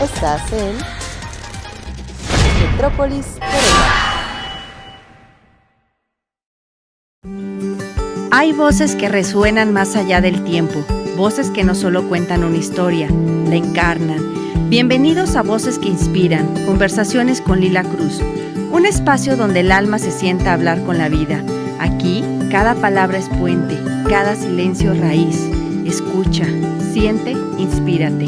Estás en Metrópolis Querétaro. Hay voces que resuenan más allá del tiempo, voces que no solo cuentan una historia, la encarnan. Bienvenidos a Voces que Inspiran, conversaciones con Lila Cruz, un espacio donde el alma se sienta a hablar con la vida. Aquí, cada palabra es puente, cada silencio raíz. Escucha, siente, inspírate.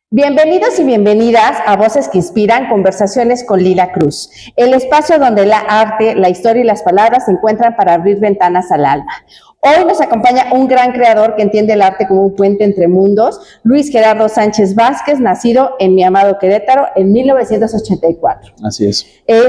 Bienvenidos y bienvenidas a Voces que Inspiran, conversaciones con Lila Cruz, el espacio donde la arte, la historia y las palabras se encuentran para abrir ventanas al alma. Hoy nos acompaña un gran creador que entiende el arte como un puente entre mundos, Luis Gerardo Sánchez Vázquez, nacido en mi amado Querétaro en 1984. Así es.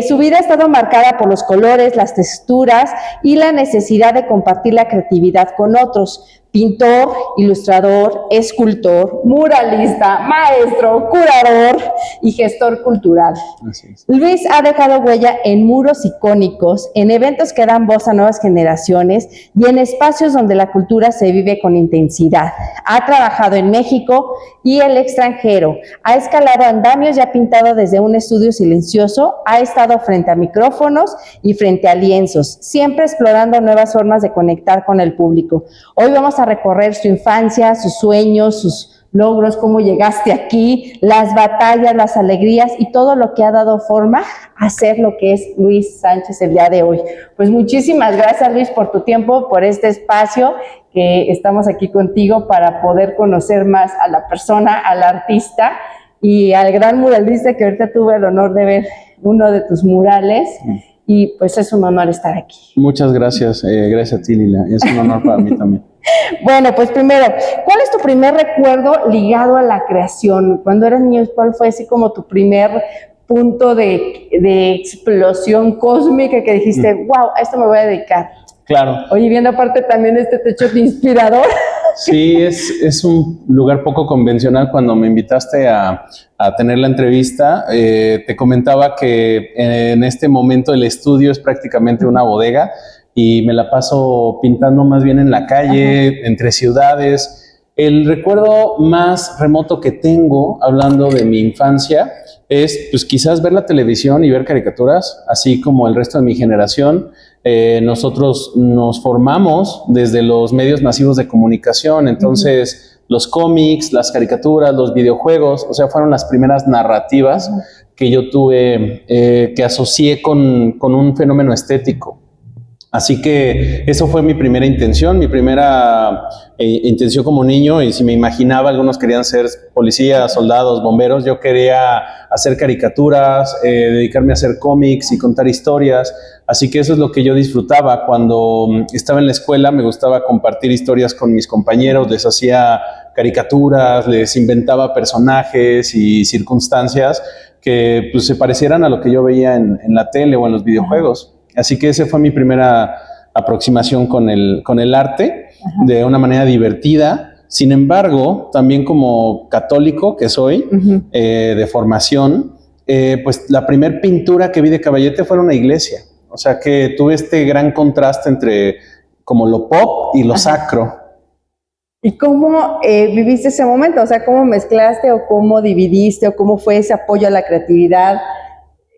Su vida ha estado marcada por los colores, las texturas y la necesidad de compartir la creatividad con otros. Pintor, ilustrador, escultor, muralista, maestro, curador y gestor cultural. Así es. Luis ha dejado huella en muros icónicos, en eventos que dan voz a nuevas generaciones y en espacios donde la cultura se vive con intensidad. Ha trabajado en México y el extranjero, ha escalado andamios y ha pintado desde un estudio silencioso, ha estado frente a micrófonos y frente a lienzos, siempre explorando nuevas formas de conectar con el público. Hoy vamos a recorrer su infancia, sus sueños, sus logros, cómo llegaste aquí, las batallas, las alegrías y todo lo que ha dado forma a ser lo que es Luis Sánchez el día de hoy. Pues muchísimas gracias, Luis, por tu tiempo, por este espacio que estamos aquí contigo para poder conocer más a la persona, al artista y al gran muralista que ahorita tuve el honor de ver uno de tus murales. Y pues es un honor estar aquí. Muchas gracias, gracias a ti, Lila. Es un honor para mí también. Bueno, pues primero, ¿cuál es tu primer recuerdo ligado a la creación? Cuando eras niño, ¿cuál fue así como tu primer punto de explosión cósmica que dijiste, wow, a esto me voy a dedicar? Claro. Oye, viendo aparte también este techo de inspirador. Sí, es un lugar poco convencional. Cuando me invitaste a tener la entrevista, te comentaba que en este momento el estudio es prácticamente una bodega y me la paso pintando más bien en la calle, entre ciudades. El recuerdo más remoto que tengo, hablando de mi infancia, es pues quizás ver la televisión y ver caricaturas, así como el resto de mi generación. Nosotros nos formamos desde los medios masivos de comunicación, entonces los cómics, las caricaturas, los videojuegos, o sea, fueron las primeras narrativas que yo tuve, que asocié con un fenómeno estético. Así que eso fue mi primera intención como niño, y si me imaginaba, algunos querían ser policías, soldados, bomberos, yo quería hacer caricaturas, dedicarme a hacer cómics y contar historias, así que eso es lo que yo disfrutaba. Cuando estaba en la escuela me gustaba compartir historias con mis compañeros, les hacía caricaturas, les inventaba personajes y circunstancias que pues, se parecieran a lo que yo veía en la tele o en los videojuegos. Así que esa fue mi primera aproximación con el arte, de una manera divertida. Sin embargo, también como católico que soy, de formación, pues la primer pintura que vi de Caballete fue en una iglesia. O sea que tuve este gran contraste entre como lo pop y lo sacro. ¿Y cómo viviste ese momento? O sea, ¿cómo mezclaste o cómo dividiste o cómo fue ese apoyo a la creatividad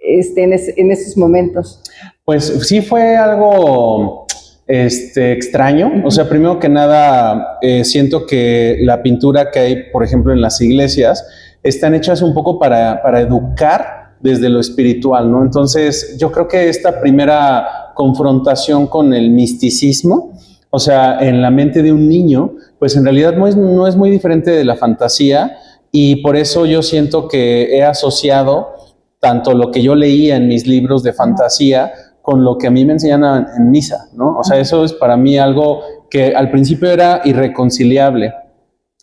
en esos momentos? Pues sí fue algo extraño. O sea, primero que nada, siento que la pintura que hay, por ejemplo, en las iglesias, están hechas un poco para educar desde lo espiritual, ¿no? Entonces, yo creo que esta primera confrontación con el misticismo, o sea, en la mente de un niño, pues en realidad no es muy diferente de la fantasía, y por eso yo siento que he asociado tanto lo que yo leía en mis libros de fantasía con lo que a mí me enseñan en misa, ¿no? O sea, eso es para mí algo que al principio era irreconciliable.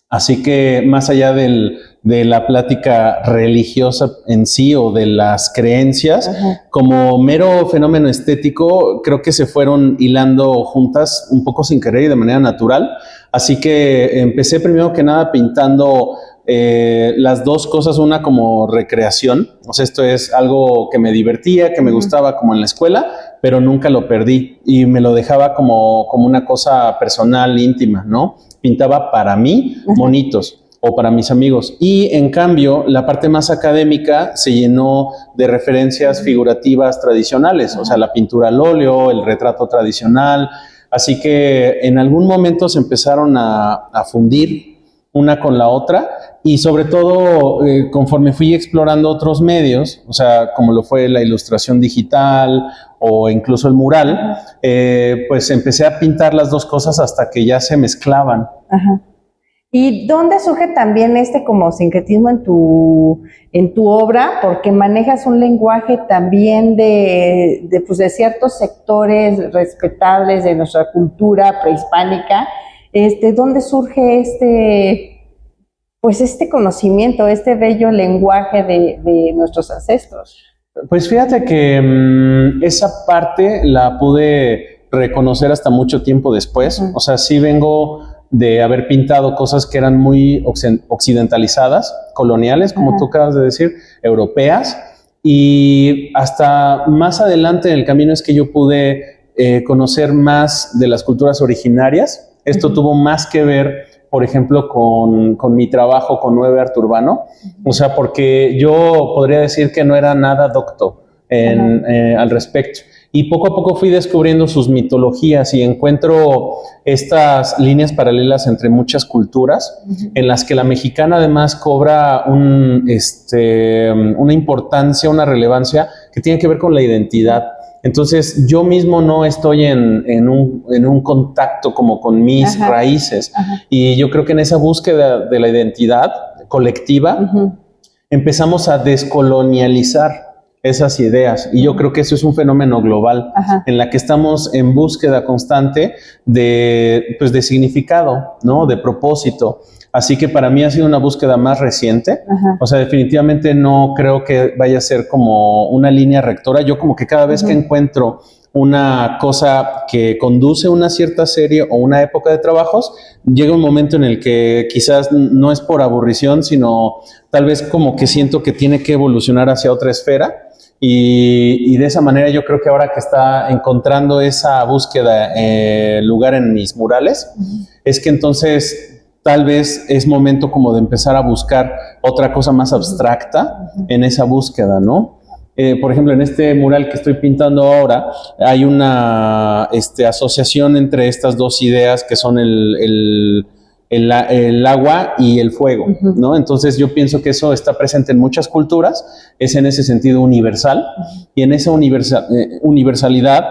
Así que más allá de la plática religiosa en sí o de las creencias, como mero fenómeno estético, creo que se fueron hilando juntas un poco sin querer y de manera natural. Así que empecé primero que nada pintando las dos cosas, una como recreación, o sea, esto es algo que me divertía, que me gustaba como en la escuela, pero nunca lo perdí y me lo dejaba como una cosa personal, íntima, ¿no? Pintaba para mí monitos. o para mis amigos. Y en cambio, la parte más académica se llenó de referencias figurativas tradicionales, o sea, la pintura al óleo, el retrato tradicional. Así que en algún momento se empezaron a fundir una con la otra y sobre todo conforme fui explorando otros medios, o sea, como lo fue la ilustración digital o incluso el mural, pues empecé a pintar las dos cosas hasta que ya se mezclaban. Ajá. ¿Y dónde surge también este como sincretismo en tu obra? Porque manejas un lenguaje también pues de ciertos sectores respetables de nuestra cultura prehispánica. ¿Dónde surge este conocimiento, este bello lenguaje de nuestros ancestros? Pues fíjate que esa parte la pude reconocer hasta mucho tiempo después. O sea, sí vengo de haber pintado cosas que eran muy occidentalizadas, coloniales, como tú acabas de decir, europeas, y hasta más adelante en el camino es que yo pude conocer más de las culturas originarias. Esto tuvo más que ver, por ejemplo, con mi trabajo con Nueve Arte Urbano, o sea, porque yo podría decir que no era nada docto al respecto. Y poco a poco fui descubriendo sus mitologías y encuentro estas líneas paralelas entre muchas culturas, en las que la mexicana además cobra una importancia, una relevancia que tiene que ver con la identidad. Entonces yo mismo no estoy en un contacto como con mis raíces. Y yo creo que en esa búsqueda de la identidad colectiva empezamos a descolonializar esas ideas. Y yo creo que eso es un fenómeno global en la que estamos en búsqueda constante de significado, ¿no? De propósito. Así que para mí ha sido una búsqueda más reciente. O sea, definitivamente no creo que vaya a ser como una línea rectora. Yo como que cada vez que encuentro una cosa que conduce a una cierta serie o una época de trabajos, llega un momento en el que quizás no es por aburrición, sino tal vez como que siento que tiene que evolucionar hacia otra esfera. Y de esa manera yo creo que ahora que está encontrando esa búsqueda lugar en mis murales, es que entonces tal vez es momento como de empezar a buscar otra cosa más abstracta en esa búsqueda, ¿no? Por ejemplo, en este mural que estoy pintando ahora, hay una asociación entre estas dos ideas que son el agua y el fuego, ¿no? Entonces yo pienso que eso está presente en muchas culturas, es en ese sentido universal, y en esa universalidad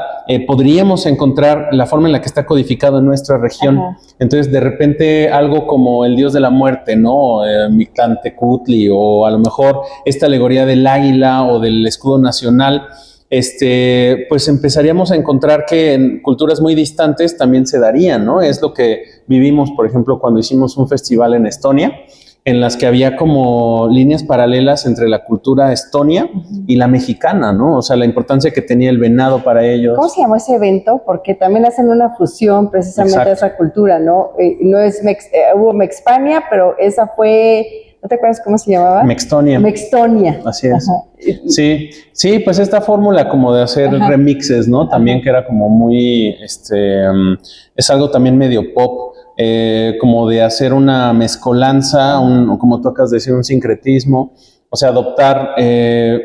podríamos encontrar la forma en la que está codificado en nuestra región. Entonces de repente algo como el dios de la muerte, ¿no? Mictlantecutli, o a lo mejor esta alegoría del águila o del escudo nacional, pues empezaríamos a encontrar que en culturas muy distantes también se darían, ¿no? Es lo que vivimos, por ejemplo, cuando hicimos un festival en Estonia, en las que había como líneas paralelas entre la cultura estonia y la mexicana, ¿no? O sea, la importancia que tenía el venado para ellos. ¿Cómo se llamó ese evento? Porque también hacen una fusión precisamente de esa cultura, ¿no? No es hubo Mexpania, pero esa fue... ¿No te acuerdas cómo se llamaba? Mextonia. Mextonia. Así es. Sí, pues esta fórmula como de hacer remixes, ¿no? También que era como muy, es algo también medio pop, como de hacer una mezcolanza, como tú acabas de decir, un sincretismo, o sea, adoptar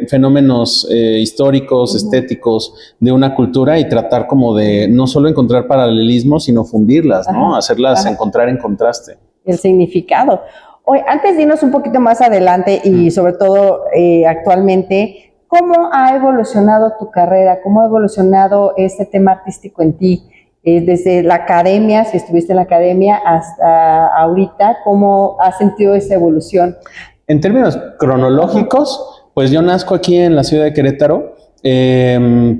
fenómenos históricos, estéticos de una cultura y tratar como de no solo encontrar paralelismos, sino fundirlas, ¿no? Hacerlas encontrar en contraste. El significado. Oye, antes de irnos un poquito más adelante y sobre todo actualmente, ¿cómo ha evolucionado tu carrera? ¿Cómo ha evolucionado este tema artístico en ti? Desde la academia, si estuviste en la academia, hasta ahorita, ¿cómo has sentido esa evolución? En términos cronológicos, pues yo nazco aquí en la ciudad de Querétaro.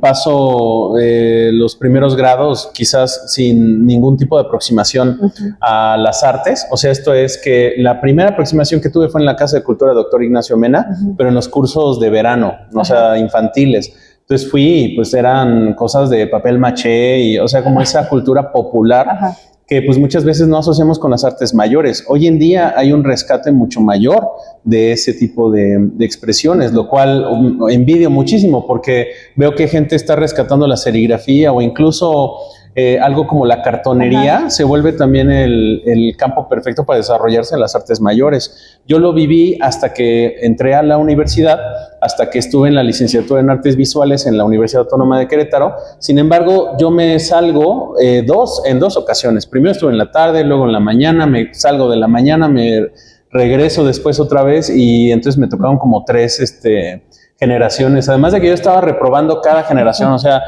Paso los primeros grados quizás sin ningún tipo de aproximación a las artes. O sea, esto es que la primera aproximación que tuve fue en la Casa de Cultura Dr. Ignacio Mena, pero en los cursos de verano, o sea, infantiles. Entonces fui y pues eran cosas de papel maché y, o sea, como esa cultura popular que pues muchas veces no asociamos con las artes mayores. Hoy en día hay un rescate mucho mayor de ese tipo de expresiones, lo cual envidio muchísimo porque veo que gente está rescatando la serigrafía o incluso algo como la cartonería se vuelve también el campo perfecto para desarrollarse en las artes mayores. Yo lo viví hasta que entré a la universidad, hasta que estuve en la licenciatura en artes visuales en la Universidad Autónoma de Querétaro. Sin embargo, yo me salgo en dos ocasiones. Primero estuve en la tarde, luego en la mañana, me salgo de la mañana, me regreso después otra vez y entonces me tocaron como 3 generaciones. Además de que yo estaba reprobando cada generación, o sea,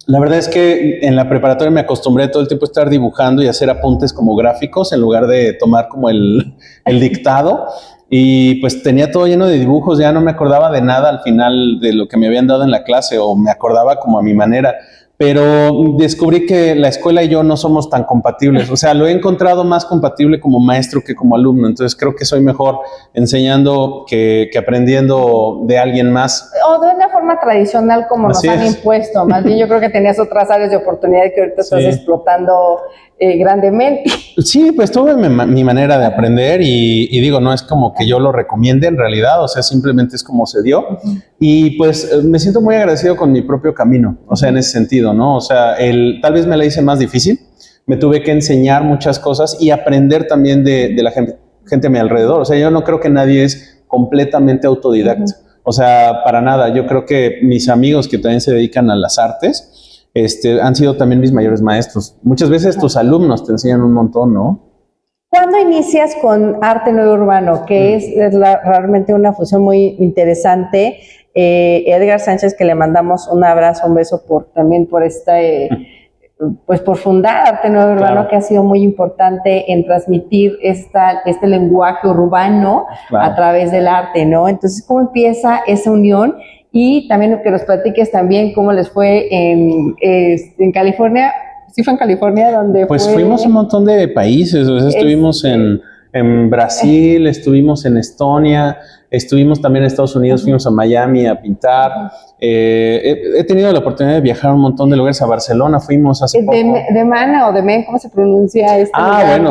la verdad es que en la preparatoria me acostumbré todo el tiempo a estar dibujando y hacer apuntes como gráficos en lugar de tomar como el dictado. Y pues tenía todo lleno de dibujos, ya no me acordaba de nada al final de lo que me habían dado en la clase, o me acordaba como a mi manera. Pero descubrí que la escuela y yo no somos tan compatibles. O sea, lo he encontrado más compatible como maestro que como alumno. Entonces creo que soy mejor enseñando que aprendiendo de alguien más. O de una forma tradicional como Así nos han es. impuesto. Más bien yo creo que tenías otras áreas de oportunidad que ahorita estás Sí. explotando grandemente. Sí, pues tuve mi manera de aprender y digo, no es como que yo lo recomiende en realidad, o sea, simplemente es como se dio. Y pues me siento muy agradecido con mi propio camino, o sea, en ese sentido, ¿no? O sea, tal vez me la hice más difícil, me tuve que enseñar muchas cosas y aprender también de la gente a mi alrededor. O sea, yo no creo que nadie es completamente autodidacta, o sea, para nada. Yo creo que mis amigos que también se dedican a las artes, han sido también mis mayores maestros. Muchas veces tus alumnos te enseñan un montón, ¿no? ¿Cuándo inicias con Arte Nuevo Urbano? Que es realmente una fusión muy interesante. Edgar Sánchez, que le mandamos un abrazo, un beso también por pues por fundar Arte Nuevo Urbano, Claro. que ha sido muy importante en transmitir este lenguaje urbano a través del arte, ¿no? Entonces, ¿cómo empieza esa unión? Y también que nos platiques también cómo les fue en California. ¿Sí fue en California donde Pues fue? fuimos a un montón de países, o sea, estuvimos en Brasil, estuvimos en Estonia, estuvimos también en Estados Unidos, fuimos a Miami a pintar. He tenido la oportunidad de viajar a un montón de lugares, a Barcelona fuimos hace poco. De Mana o de Men, ¿cómo se pronuncia este lugar? Bueno.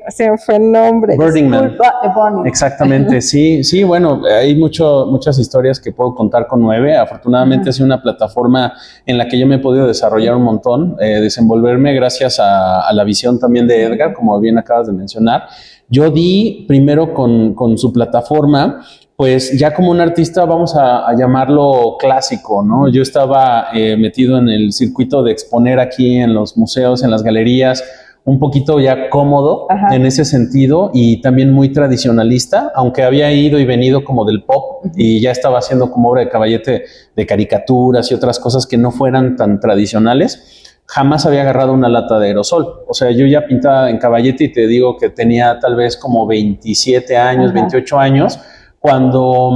Se me fue el nombre. Burning Man. De Burning. Exactamente, sí, bueno, hay muchas historias que puedo contar con 9. Afortunadamente ha sido una plataforma en la que yo me he podido desarrollar un montón, desenvolverme gracias a la visión también de Edgar, como bien acabas de mencionar. Yo di primero con su plataforma, pues ya como un artista, vamos a llamarlo clásico, ¿no? Yo estaba metido en el circuito de exponer aquí en los museos, en las galerías, un poquito ya cómodo en ese sentido y también muy tradicionalista, aunque había ido y venido como del pop y ya estaba haciendo como obra de caballete de caricaturas y otras cosas que no fueran tan tradicionales. Jamás había agarrado una lata de aerosol. O sea, yo ya pintaba en caballete y te digo que tenía tal vez como 27 años, 28 años, cuando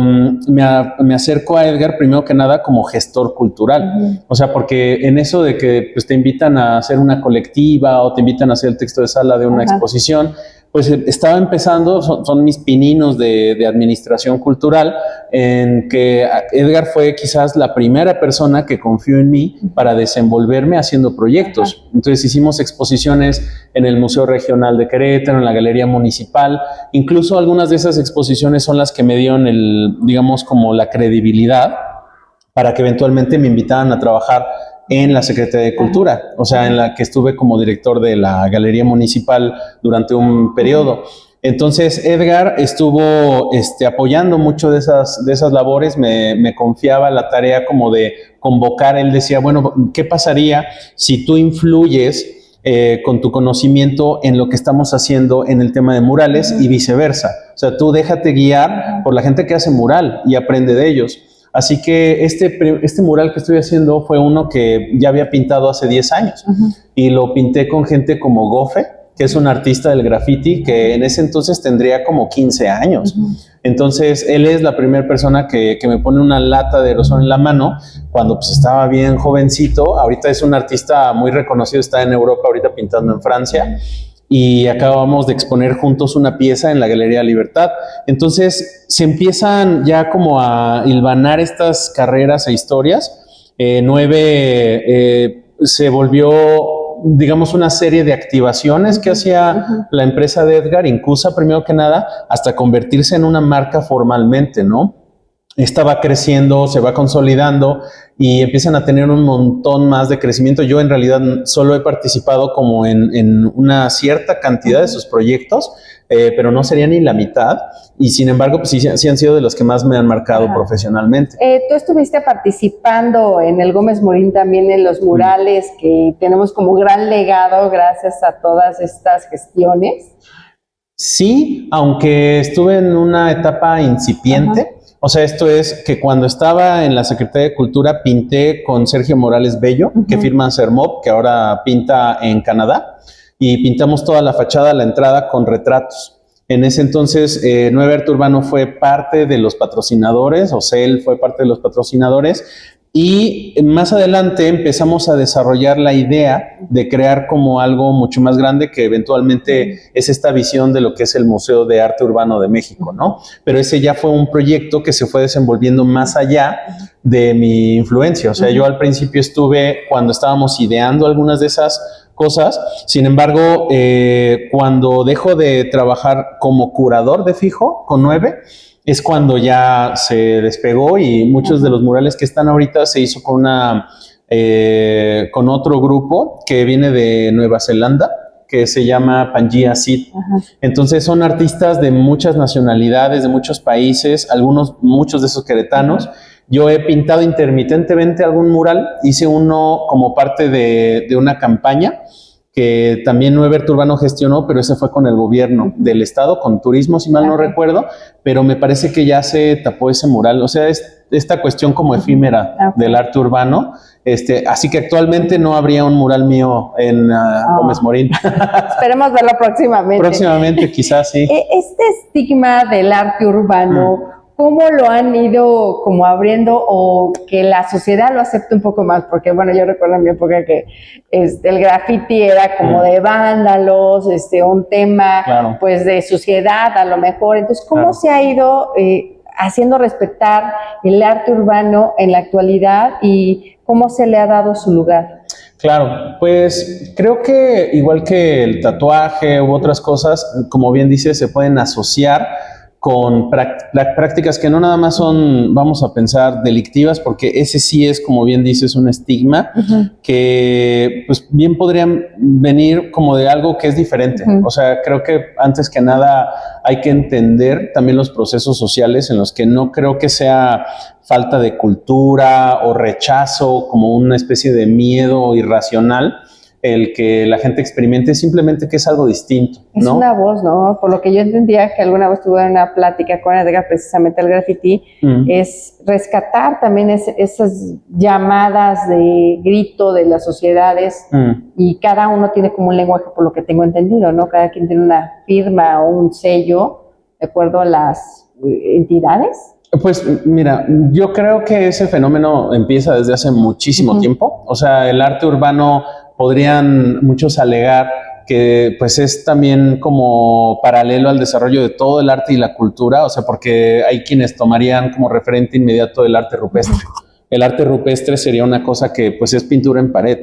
me acerco a Edgar, primero que nada, como gestor cultural. O sea, porque en eso de que pues, te invitan a hacer una colectiva o te invitan a hacer el texto de sala de una exposición, pues estaba empezando, son mis pininos de administración cultural, en que Edgar fue quizás la primera persona que confió en mí para desenvolverme haciendo proyectos. Entonces hicimos exposiciones en el Museo Regional de Querétaro, en la Galería Municipal. Incluso algunas de esas exposiciones son las que me dieron digamos, como la credibilidad para que eventualmente me invitaran a trabajar en la Secretaría de Cultura, o sea, en la que estuve como director de la Galería Municipal durante un periodo. Entonces, Edgar estuvo apoyando mucho de esas labores, me confiaba la tarea como de convocar. Él decía, bueno, ¿qué pasaría si tú influyes con tu conocimiento en lo que estamos haciendo en el tema de murales y viceversa? O sea, tú déjate guiar por la gente que hace mural y aprende de ellos. Así que este mural que estoy haciendo fue uno que ya había pintado hace 10 años y lo pinté con gente como Gofe, que es un artista del graffiti que en ese entonces tendría como 15 años. Entonces, él es la primera persona que me pone una lata de aerosol en la mano cuando pues estaba bien jovencito. Ahorita es un artista muy reconocido, está en Europa ahorita pintando en Francia. Y acabamos de exponer juntos una pieza en la Galería Libertad. Entonces se empiezan ya como a hilvanar estas carreras e historias. 9 se volvió, digamos, una serie de activaciones que hacía la empresa de Edgar, Incusa primero que nada, hasta convertirse en una marca formalmente, ¿no? esta va creciendo, se va consolidando y empiezan a tener un montón más de crecimiento. Yo en realidad solo he participado como en una cierta cantidad de sus proyectos, pero no sería ni la mitad. Y sin embargo, pues sí han sido de los que más me han marcado profesionalmente. Tú estuviste participando en el Gómez Morín también en los murales, que tenemos como gran legado gracias a todas estas gestiones. Sí, aunque estuve en una etapa incipiente. O sea, esto es que cuando estaba en la Secretaría de Cultura pinté con Sergio Morales Bello, que firma en CERMOP, que ahora pinta en Canadá, y pintamos toda la fachada, la entrada con retratos. En ese entonces, Nueve Arte Urbano fue parte de los patrocinadores, OCEL fue parte de los patrocinadores, y más adelante empezamos a desarrollar la idea de crear como algo mucho más grande, que eventualmente es esta visión de lo que es el Museo de Arte Urbano de México, ¿no? Pero ese ya fue un proyecto que se fue desenvolviendo más allá de mi influencia. O sea, yo al principio estuve cuando estábamos ideando algunas de esas cosas. Sin embargo, cuando dejo de trabajar como curador de fijo con 9, es cuando ya se despegó, y muchos de los murales que están ahorita se hizo con con otro grupo que viene de Nueva Zelanda, que se llama Pangea Seed. Entonces son artistas de muchas nacionalidades, de muchos países, muchos de esos queretanos. Yo he pintado intermitentemente algún mural, hice uno como parte de una campaña que también Nueve Arte Urbano gestionó, pero ese fue con el gobierno del estado, con turismo, si mal no recuerdo, pero me parece que ya se tapó ese mural. O sea, es esta cuestión como efímera del arte urbano. Así que actualmente no habría un mural mío en Gómez Morín. Esperemos verlo próximamente. Próximamente, quizás sí. Este estigma del arte urbano, ¿cómo lo han ido como abriendo, o que la sociedad lo acepte un poco más? Porque, bueno, yo recuerdo en mi época que el graffiti era como de vándalos, un tema pues de suciedad a lo mejor. Entonces, ¿cómo se ha ido haciendo respetar el arte urbano en la actualidad y cómo se le ha dado su lugar? Claro, pues creo que igual que el tatuaje u otras cosas, como bien dices, se pueden asociar con prácticas que no nada más son, vamos a pensar, delictivas, porque ese sí es, como bien dices, un estigma que pues bien podrían venir como de algo que es diferente. O sea, creo que antes que nada hay que entender también los procesos sociales, en los que no creo que sea falta de cultura o rechazo, como una especie de miedo irracional el que la gente experimente, simplemente que es algo distinto, ¿no? Es una voz, ¿no? Por lo que yo entendía, que alguna vez tuve una plática con Edgar precisamente el graffiti, es rescatar también esas llamadas de grito de las sociedades, y cada uno tiene como un lenguaje, por lo que tengo entendido, ¿no? Cada quien tiene una firma o un sello de acuerdo a las entidades. Pues mira, yo creo que ese fenómeno empieza desde hace muchísimo tiempo. O sea, el arte urbano podrían muchos alegar que pues es también como paralelo al desarrollo de todo el arte y la cultura, o sea, porque hay quienes tomarían como referente inmediato el arte rupestre. El arte rupestre sería una cosa que pues es pintura en pared.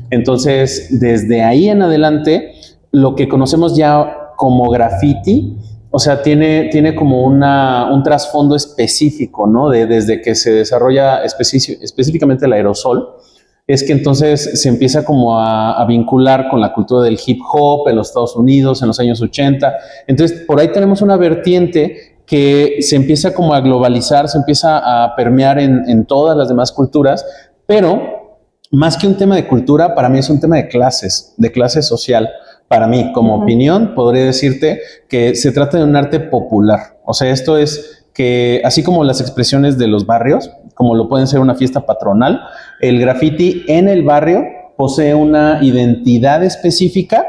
Entonces, desde ahí en adelante, lo que conocemos ya como graffiti, o sea, tiene como un trasfondo específico, ¿no? Desde que se desarrolla específicamente el aerosol, es que entonces se empieza como a vincular con la cultura del hip hop en los Estados Unidos en los años 80. Entonces, por ahí tenemos una vertiente que se empieza como a globalizar, se empieza a permear en todas las demás culturas, pero más que un tema de cultura, para mí es un tema de clase social. Para mí, como opinión, podría decirte que se trata de un arte popular. O sea, esto es que, así como las expresiones de los barrios, como lo pueden ser una fiesta patronal, el graffiti en el barrio posee una identidad específica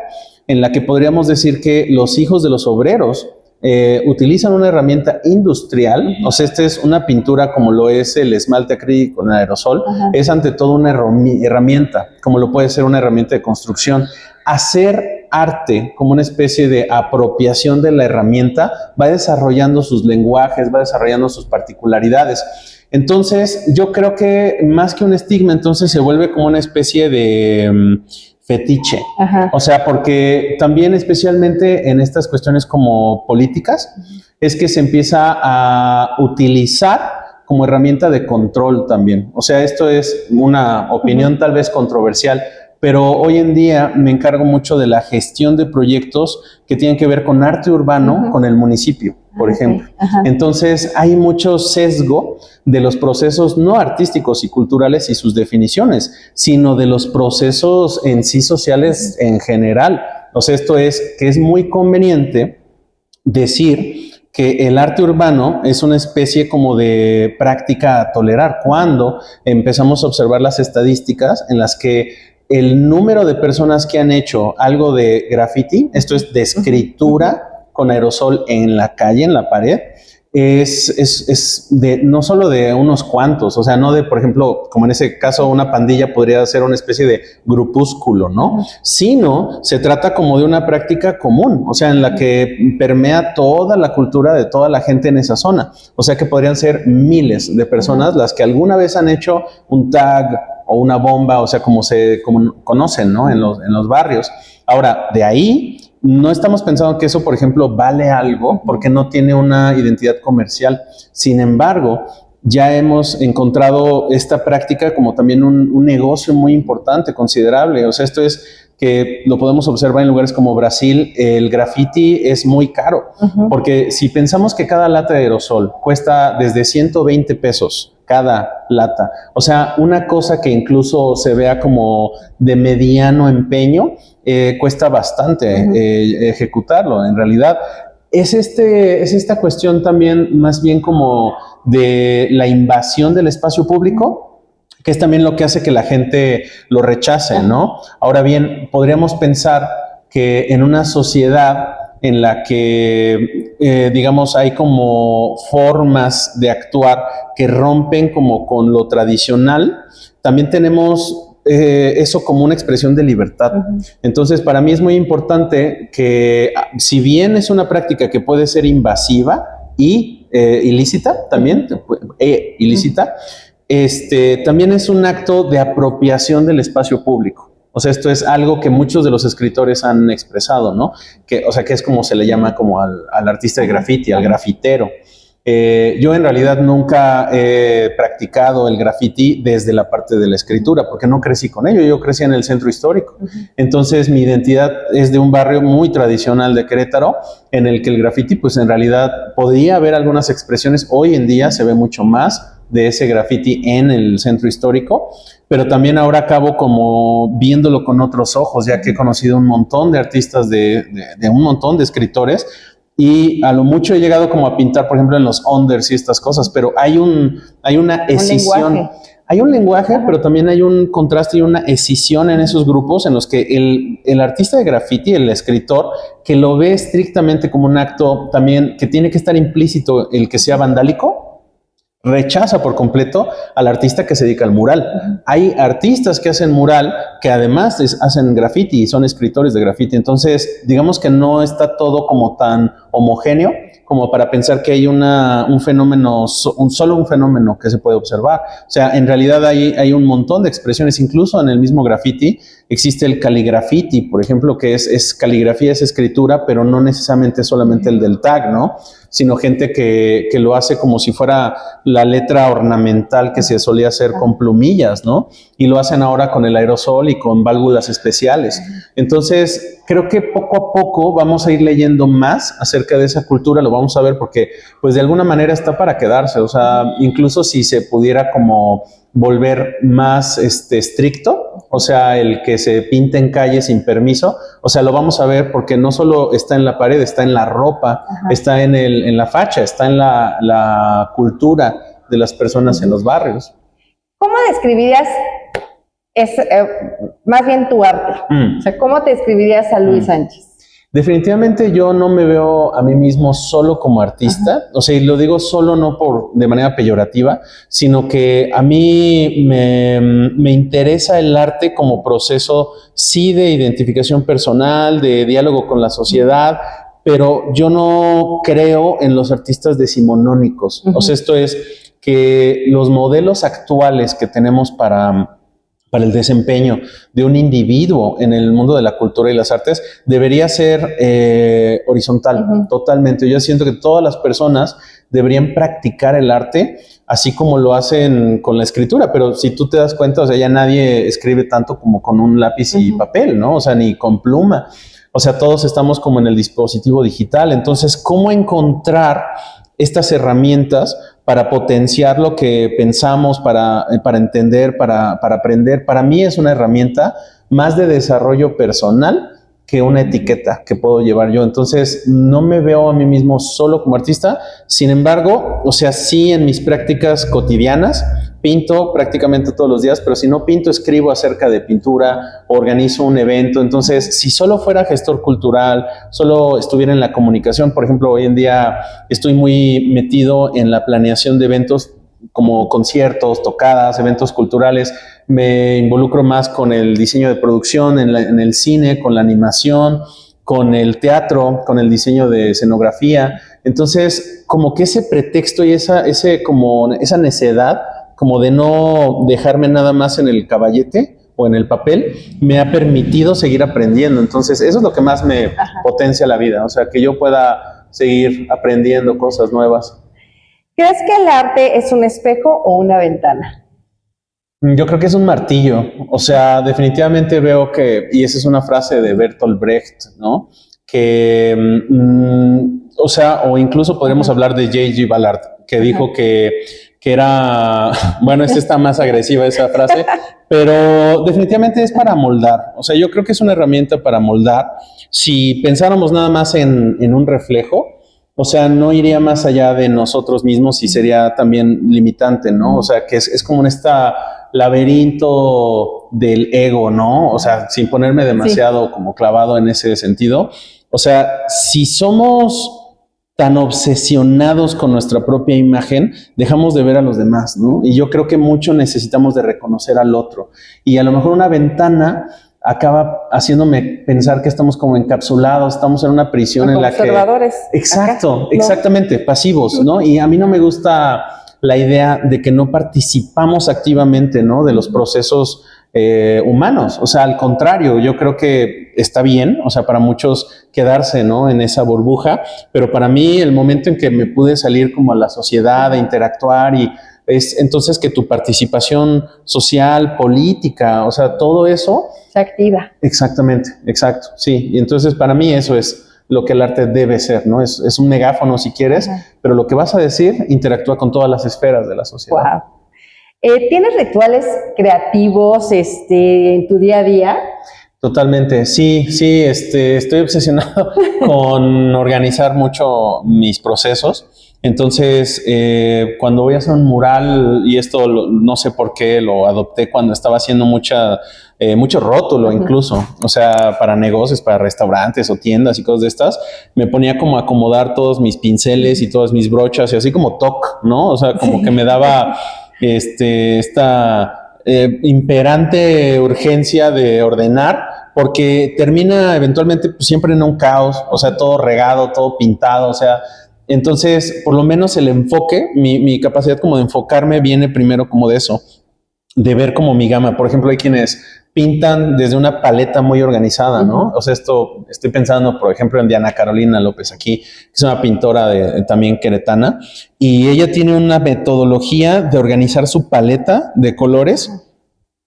en la que podríamos decir que los hijos de los obreros utilizan una herramienta industrial. O sea, esta es una pintura como lo es el esmalte acrílico en aerosol. Es ante todo una herramienta, como lo puede ser una herramienta de construcción. Hacer arte como una especie de apropiación de la herramienta va desarrollando sus lenguajes, va desarrollando sus particularidades. Entonces, yo creo que más que un estigma, entonces se vuelve como una especie de fetiche. O sea, porque también especialmente en estas cuestiones como políticas, es que se empieza a utilizar como herramienta de control también. O sea, esto es una opinión tal vez controversial, pero hoy en día me encargo mucho de la gestión de proyectos que tienen que ver con arte urbano, con el municipio, por ejemplo. Entonces, hay mucho sesgo de los procesos no artísticos y culturales y sus definiciones, sino de los procesos en sí sociales en general. O sea, esto es que es muy conveniente decir que el arte urbano es una especie como de práctica a tolerar cuando empezamos a observar las estadísticas en las que el número de personas que han hecho algo de graffiti, esto es de escritura con aerosol en la calle, en la pared, es de no solo de unos cuantos, o sea, no de, por ejemplo, como en ese caso una pandilla podría ser una especie de grupúsculo, ¿no? Sino se trata como de una práctica común, o sea, en la que permea toda la cultura de toda la gente en esa zona. O sea, que podrían ser miles de personas las que alguna vez han hecho un tag o una bomba, o sea, como conocen, ¿no? En los barrios. Ahora, de ahí no estamos pensando que eso, por ejemplo, vale algo porque no tiene una identidad comercial. Sin embargo, ya hemos encontrado esta práctica como también un negocio muy importante, considerable. O sea, esto es que lo podemos observar en lugares como Brasil. El graffiti es muy caro, porque si pensamos que cada lata de aerosol cuesta desde 120 pesos cada lata, o sea, una cosa que incluso se vea como de mediano empeño, cuesta bastante ejecutarlo. En realidad, es esta cuestión también más bien como de la invasión del espacio público, que es también lo que hace que la gente lo rechace, ¿no? Ahora bien, podríamos pensar que en una sociedad en la que, digamos, hay como formas de actuar que rompen como con lo tradicional, también tenemos eso como una expresión de libertad. Entonces, para mí es muy importante que, si bien es una práctica que puede ser invasiva y ilícita, también, ilícita, también es un acto de apropiación del espacio público. O sea, esto es algo que muchos de los escritores han expresado, ¿no? Que es como se le llama como al artista de graffiti, al grafitero. Yo en realidad nunca he practicado el graffiti desde la parte de la escritura, porque no crecí con ello. Yo crecí en el centro histórico. Entonces, mi identidad es de un barrio muy tradicional de Querétaro, en el que el graffiti, pues en realidad podía haber algunas expresiones. Hoy en día se ve mucho más de ese graffiti en el centro histórico, pero también ahora acabo como viéndolo con otros ojos, ya que he conocido un montón de artistas, de un montón de escritores, y a lo mucho he llegado como a pintar, por ejemplo, en los unders y estas cosas, pero hay una escisión. Hay un lenguaje, pero también hay un contraste y una escisión en esos grupos en los que el artista de graffiti, el escritor, que lo ve estrictamente como un acto también que tiene que estar implícito el que sea vandálico, rechaza por completo al artista que se dedica al mural. Hay artistas que hacen mural que además hacen graffiti y son escritores de graffiti. Entonces, digamos que no está todo como tan homogéneo como para pensar que hay un fenómeno, solo un fenómeno que se puede observar. O sea, en realidad hay un montón de expresiones, incluso en el mismo graffiti. Existe el caligrafiti, por ejemplo, que es caligrafía, es escritura, pero no necesariamente solamente el del tag, ¿no? Sino gente que lo hace como si fuera la letra ornamental que se solía hacer con plumillas, ¿no? Y lo hacen ahora con el aerosol y con válvulas especiales. Entonces, creo que poco a poco vamos a ir leyendo más acerca de esa cultura, lo vamos a ver porque, pues, de alguna manera está para quedarse. O sea, incluso si se pudiera como volver más estricto, o sea, el que se pinte en calle sin permiso, o sea, lo vamos a ver porque no solo está en la pared, está en la ropa, está en la facha, está en la cultura de las personas en los barrios. ¿Cómo describirías más bien tu arte? O sea, ¿cómo te describirías a Luis Sánchez? Definitivamente yo no me veo a mí mismo solo como artista, o sea, y lo digo solo no de manera peyorativa, sino que a mí me interesa el arte como proceso, sí, de identificación personal, de diálogo con la sociedad, pero yo no creo en los artistas decimonónicos. O sea, esto es que los modelos actuales que tenemos para para el desempeño de un individuo en el mundo de la cultura y las artes debería ser horizontal, totalmente. Yo siento que todas las personas deberían practicar el arte así como lo hacen con la escritura, pero si tú te das cuenta, o sea, ya nadie escribe tanto como con un lápiz y papel, ¿no? O sea, ni con pluma. O sea, todos estamos como en el dispositivo digital. Entonces, ¿cómo encontrar estas herramientas para potenciar lo que pensamos, para entender, para aprender? Para mí es una herramienta más de desarrollo personal que una etiqueta que puedo llevar yo. Entonces, no me veo a mí mismo solo como artista. Sin embargo, o sea, sí en mis prácticas cotidianas, pinto prácticamente todos los días, pero si no pinto, escribo acerca de pintura, organizo un evento. Entonces, si solo fuera gestor cultural, solo estuviera en la comunicación, por ejemplo, hoy en día estoy muy metido en la planeación de eventos como conciertos, tocadas, eventos culturales. Me involucro más con el diseño de producción en el cine, con la animación, con el teatro, con el diseño de escenografía. Entonces, como que ese pretexto y esa necedad, como de no dejarme nada más en el caballete o en el papel, me ha permitido seguir aprendiendo. Entonces, eso es lo que más me potencia la vida, o sea, que yo pueda seguir aprendiendo cosas nuevas. ¿Crees que el arte es un espejo o una ventana? Yo creo que es un martillo. O sea, definitivamente veo que, y esa es una frase de Bertolt Brecht, ¿no? Que, o sea, o incluso podríamos hablar de J.G. Ballard, que dijo que era, bueno, esta está más agresiva esa frase, pero definitivamente es para moldar. O sea, yo creo que es una herramienta para moldar. Si pensáramos nada más en un reflejo, o sea, no iría más allá de nosotros mismos y sería también limitante, ¿no? O sea, que es como en esta laberinto del ego, ¿no? O sea, sin ponerme demasiado como clavado en ese sentido. O sea, si somos tan obsesionados con nuestra propia imagen, dejamos de ver a los demás, ¿no? Y yo creo que mucho necesitamos de reconocer al otro. Y a lo mejor una ventana acaba haciéndome pensar que estamos como encapsulados, estamos en una prisión en la que... Observadores. Exacto, Acá, exactamente, pasivos, ¿no? Y a mí no me gusta la idea de que no participamos activamente, ¿no? De los procesos humanos. O sea, al contrario, yo creo que está bien, o sea, para muchos quedarse, ¿no? En esa burbuja, pero para mí el momento en que me pude salir como a la sociedad, a interactuar y es entonces que tu participación social, política, o sea, todo eso... Se activa. Exactamente, exacto, sí. Y entonces para mí eso es lo que el arte debe ser, ¿no? Es un megáfono si quieres, pero lo que vas a decir interactúa con todas las esferas de la sociedad. Wow. ¿Tienes rituales creativos en tu día a día? Totalmente, sí, estoy obsesionado con organizar mucho mis procesos. Entonces, cuando voy a hacer un mural, y esto no sé por qué lo adopté cuando estaba haciendo mucho rótulo incluso, o sea, para negocios, para restaurantes o tiendas y cosas de estas, me ponía como a acomodar todos mis pinceles y todas mis brochas y así como toc, ¿no? O sea, como que me daba esta imperante urgencia de ordenar, porque termina eventualmente pues, siempre en un caos, o sea, todo regado, todo pintado, o sea... Entonces, por lo menos el enfoque, mi capacidad como de enfocarme viene primero como de eso, de ver como mi gama. Por ejemplo, hay quienes pintan desde una paleta muy organizada, ¿no? O sea, estoy pensando, por ejemplo, en Diana Carolina López aquí, que es una pintora también queretana, y ella tiene una metodología de organizar su paleta de colores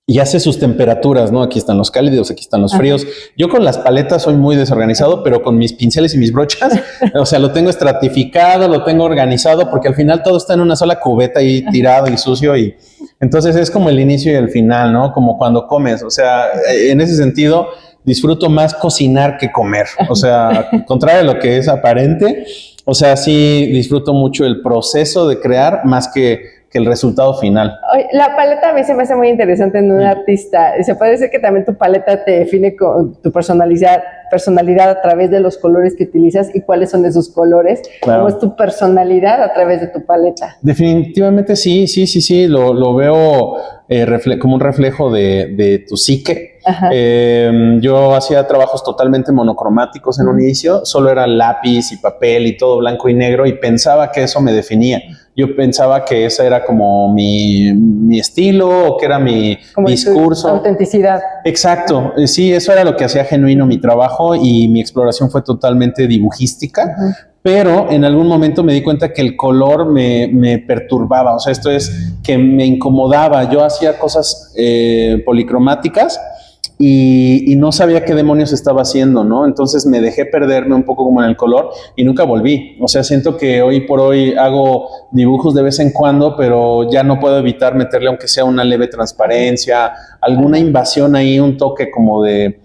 y hace sus temperaturas, ¿no? Aquí están los cálidos, aquí están los fríos. Yo con las paletas soy muy desorganizado, pero con mis pinceles y mis brochas, o sea, lo tengo estratificado, lo tengo organizado, porque al final todo está en una sola cubeta ahí tirado y sucio, y entonces es como el inicio y el final, ¿no? Como cuando comes, o sea, en ese sentido disfruto más cocinar que comer, o sea, contrario a lo que es aparente, o sea, sí disfruto mucho el proceso de crear más que el resultado final. La paleta a mí se me hace muy interesante en un artista. Se puede decir que también tu paleta te define con tu personalidad a través de los colores que utilizas y cuáles son esos colores. Claro. ¿Cómo es tu personalidad a través de tu paleta? Definitivamente sí, lo veo como un reflejo de tu psique. Yo hacía trabajos totalmente monocromáticos en un inicio, solo era lápiz y papel y todo blanco y negro y pensaba que eso me definía. yo pensaba que esa era como mi estilo o que era mi como discurso. Autenticidad. Exacto, sí, eso era lo que hacía genuino mi trabajo y mi exploración fue totalmente dibujística. Pero en algún momento me di cuenta que el color me perturbaba, o sea, esto es que me incomodaba. Yo hacía cosas policromáticas y no sabía qué demonios estaba haciendo, ¿no? Entonces me dejé perderme un poco como en el color y nunca volví. O sea, siento que hoy por hoy hago dibujos de vez en cuando, pero ya no puedo evitar meterle, aunque sea una leve transparencia, alguna invasión ahí, un toque como de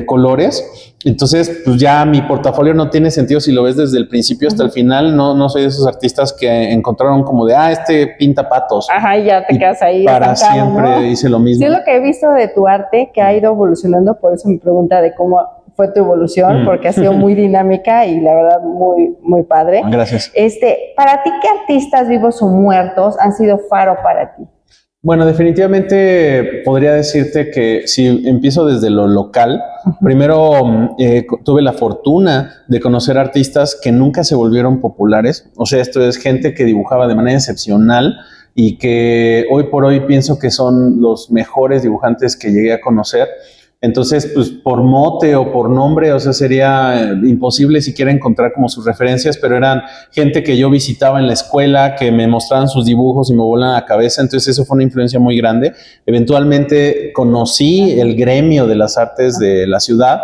colores. Entonces, pues ya mi portafolio no tiene sentido si lo ves desde el principio hasta el final. No soy de esos artistas que encontraron como de, este pinta patos. Ajá, y ya te quedas ahí. Para estancado, siempre, ¿no? hice lo mismo. Sí, es lo que he visto de tu arte, que ha ido evolucionando, por eso mi pregunta de cómo fue tu evolución, porque ha sido muy dinámica y la verdad muy, muy padre. Gracias. Para ti, ¿qué artistas vivos o muertos han sido faro para ti? Bueno, definitivamente podría decirte que si empiezo desde lo local, primero tuve la fortuna de conocer artistas que nunca se volvieron populares. O sea, esto es gente que dibujaba de manera excepcional y que hoy por hoy pienso que son los mejores dibujantes que llegué a conocer. Entonces, pues por mote o por nombre, o sea, sería imposible siquiera encontrar como sus referencias, pero eran gente que yo visitaba en la escuela, que me mostraban sus dibujos y me volaban la cabeza. Entonces eso fue una influencia muy grande. Eventualmente conocí el gremio de las artes de la ciudad.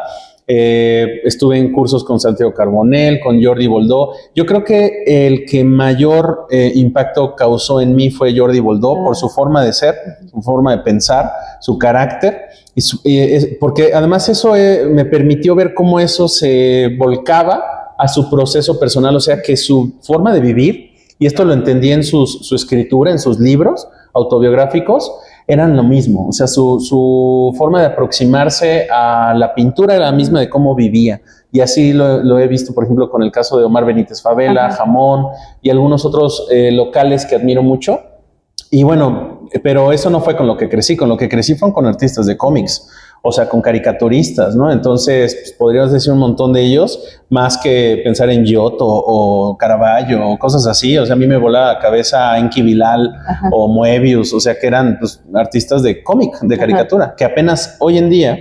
Estuve en cursos con Santiago Carbonell, con Jordi Boldó. Yo creo que el que mayor impacto causó en mí fue Jordi Boldó por su forma de ser, su forma de pensar, su carácter, porque además eso me permitió ver cómo eso se volcaba a su proceso personal, o sea que su forma de vivir, y esto lo entendí en su escritura, en sus libros autobiográficos, eran lo mismo. O sea, su forma de aproximarse a la pintura era la misma de cómo vivía. Y así lo he visto, por ejemplo, con el caso de Omar Benítez Favela, Jamón y algunos otros locales que admiro mucho. Y bueno, pero eso no fue con lo que crecí. Con lo que crecí fueron con artistas de cómics, o sea, con caricaturistas, ¿no? Entonces, pues, podríamos decir un montón de ellos, más que pensar en Giotto o Caravaggio o cosas así. O sea, a mí me volaba la cabeza Enki Bilal o Moebius, o sea, que eran pues, artistas de cómic, de caricatura, que apenas hoy en día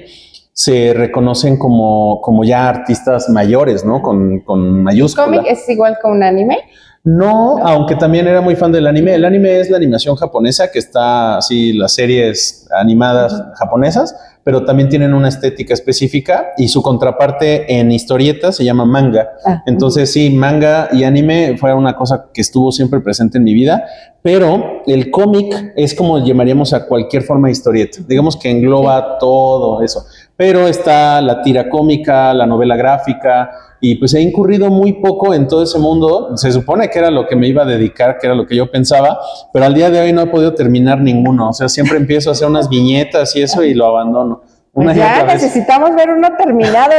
se reconocen como ya artistas mayores, ¿no? Con mayúscula. ¿El cómic es igual que un anime? No, aunque también era muy fan del anime. El anime es la animación japonesa, que está así, las series animadas japonesas, pero también tienen una estética específica y su contraparte en historietas se llama manga. Entonces sí, manga y anime fue una cosa que estuvo siempre presente en mi vida, pero el cómic es como llamaríamos a cualquier forma de historieta. Digamos que engloba todo eso, pero está la tira cómica, la novela gráfica, y pues he incurrido muy poco en todo ese mundo. Se supone que era lo que me iba a dedicar, que era lo que yo pensaba, pero al día de hoy no he podido terminar ninguno. O sea, siempre empiezo a hacer unas viñetas y eso y lo abandono. Pues ya necesitamos ver uno terminado.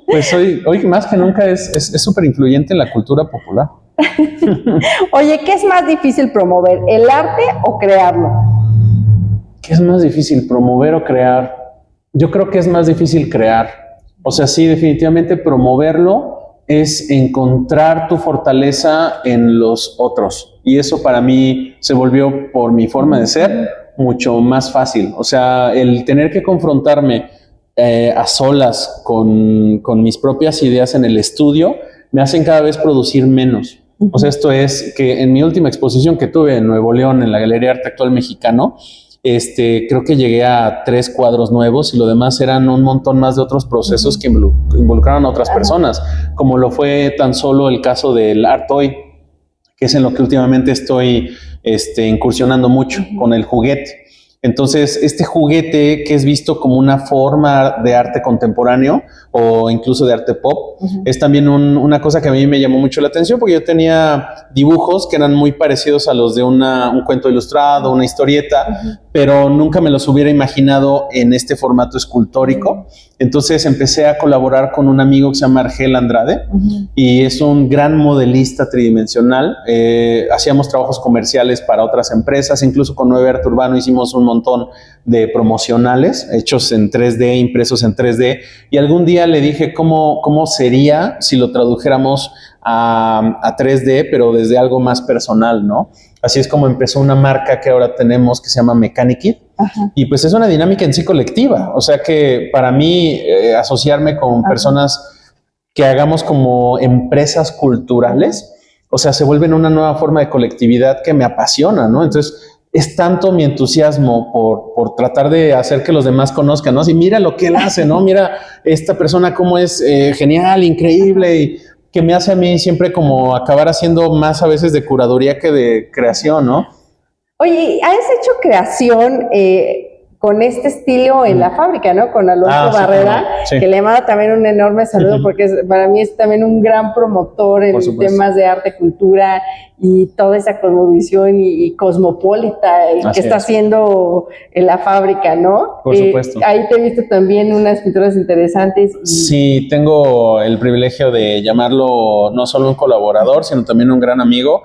Pues hoy más que nunca es súper influyente en la cultura popular. Oye, ¿qué es más difícil promover, el arte o crearlo? ¿Qué es más difícil, promover o crear? Yo creo que es más difícil crear. O sea, sí, definitivamente promoverlo es encontrar tu fortaleza en los otros. Y eso para mí se volvió, por mi forma de ser, mucho más fácil. O sea, el tener que confrontarme a solas con mis propias ideas en el estudio me hacen cada vez producir menos. O sea, esto es que en mi última exposición que tuve en Nuevo León, en la Galería Arte Actual Mexicano, creo que llegué a 3 cuadros nuevos y lo demás eran un montón más de otros procesos que involucraron a otras personas, como lo fue tan solo el caso del Art Toy, que es en lo que últimamente estoy incursionando mucho con el juguete. Entonces, este juguete que es visto como una forma de arte contemporáneo o incluso de arte pop, es también una cosa que a mí me llamó mucho la atención, porque yo tenía dibujos que eran muy parecidos a los de un cuento ilustrado, una historieta, pero nunca me los hubiera imaginado en este formato escultórico. Entonces empecé a colaborar con un amigo que se llama Argel Andrade y es un gran modelista tridimensional. Hacíamos trabajos comerciales para otras empresas, incluso con 9 Arte Urbano hicimos un montón de promocionales hechos en 3D, impresos en 3D, y algún día le dije cómo sería si lo tradujéramos a 3D, pero desde algo más personal, ¿no? Así es como empezó una marca que ahora tenemos que se llama Mechanikit. Ajá. Y pues es una dinámica en sí colectiva. O sea que para mí asociarme con personas que hagamos como empresas culturales, o sea, se vuelven una nueva forma de colectividad que me apasiona, ¿no? Entonces, es tanto mi entusiasmo por tratar de hacer que los demás conozcan, ¿no? Si mira lo que él hace, ¿no? Mira esta persona cómo es genial, increíble, y que me hace a mí siempre como acabar haciendo más a veces de curaduría que de creación, ¿no? Oye, ¿has hecho creación con este estilo en la fábrica, ¿no? Con Alonso Barrera, sí. Que le mando también un enorme saludo porque para mí es también un gran promotor en temas de arte, cultura y toda esa cosmovisión y cosmopolita que está haciendo en la fábrica, ¿no? Por supuesto. Ahí te he visto también unas pinturas interesantes. Sí, tengo el privilegio de llamarlo no solo un colaborador, sino también un gran amigo.